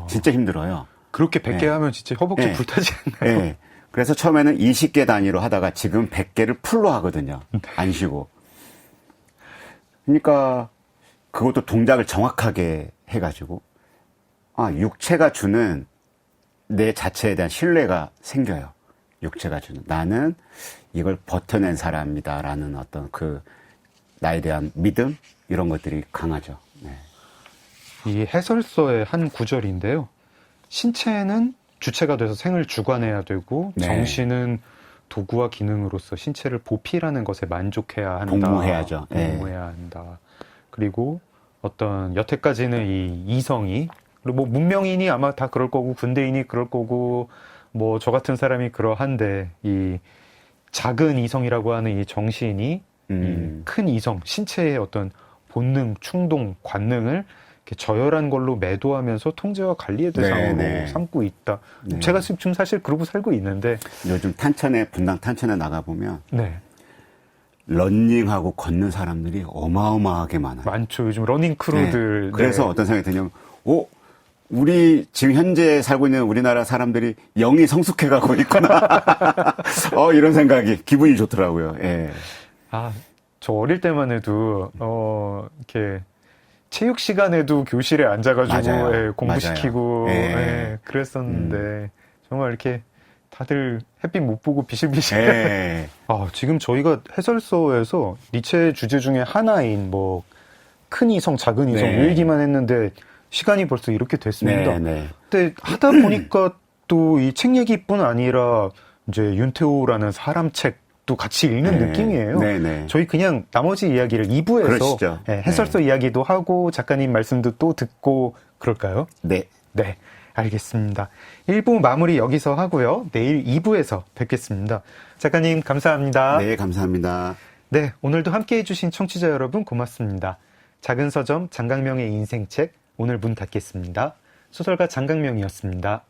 진짜 힘들어요. 그렇게 100개 하면 진짜 허벅지 불타지 않나요? 네. 그래서 처음에는 20개 단위로 하다가 지금 100개를 풀로 하거든요. 안 쉬고. 그러니까 그것도 동작을 정확하게 해가지고, 육체가 주는 내 자체에 대한 신뢰가 생겨요. 육체가 주는. 나는 이걸 버텨낸 사람이다라는 어떤 나에 대한 믿음? 이런 것들이 강하죠. 네. 이 해설서의 한 구절인데요. 신체는 주체가 돼서 생을 주관해야 되고, 네. 정신은 도구와 기능으로서 신체를 보필하는 것에 만족해야 한다. 복무해야죠. 복무해야 한다. 그리고 어떤 여태까지는 이 이성이, 그리고 뭐 문명인이 아마 다 그럴 거고 군대인이 그럴 거고 뭐 저 같은 사람이 그러한데 이 작은 이성이라고 하는 이 정신이 이 큰 이성, 신체의 어떤 본능, 충동, 관능을 이렇게 저열한 걸로 매도하면서 통제와 관리의 대상으로 삼고 있다. 네. 제가 지금 사실 그러고 살고 있는데 요즘 분당 탄천에 나가보면 네. 러닝하고 걷는 사람들이 어마어마하게 많아요. 많죠. 요즘 러닝 크루들. 네. 그래서 어떤 생각이 드냐면 우리 지금 현재 살고 있는 우리나라 사람들이 영이 성숙해가고 있구나. 이런 생각이 기분이 좋더라고요. 예. 저 어릴 때만 해도 이렇게 체육 시간에도 교실에 앉아가지고 공부시키고 그랬었는데 정말 이렇게 다들 햇빛 못 보고 비실비실. 지금 저희가 해설서에서 니체의 주제 중에 하나인 뭐 큰 이성, 작은 이성 이 얘기만 했는데 시간이 벌써 이렇게 됐습니다. 근데 하다 보니까 또 이 책 얘기뿐 아니라 이제 윤태호라는 사람 책도 같이 읽는 느낌이에요. 저희 그냥 나머지 이야기를 2부에서 해설서 이야기도 하고 작가님 말씀도 또 듣고 그럴까요? 네, 알겠습니다. 1부 마무리 여기서 하고요. 내일 2부에서 뵙겠습니다. 작가님 감사합니다. 네, 감사합니다. 네, 오늘도 함께해 주신 청취자 여러분 고맙습니다. 작은 서점 장강명의 인생책 오늘 문 닫겠습니다. 소설가 장강명이었습니다.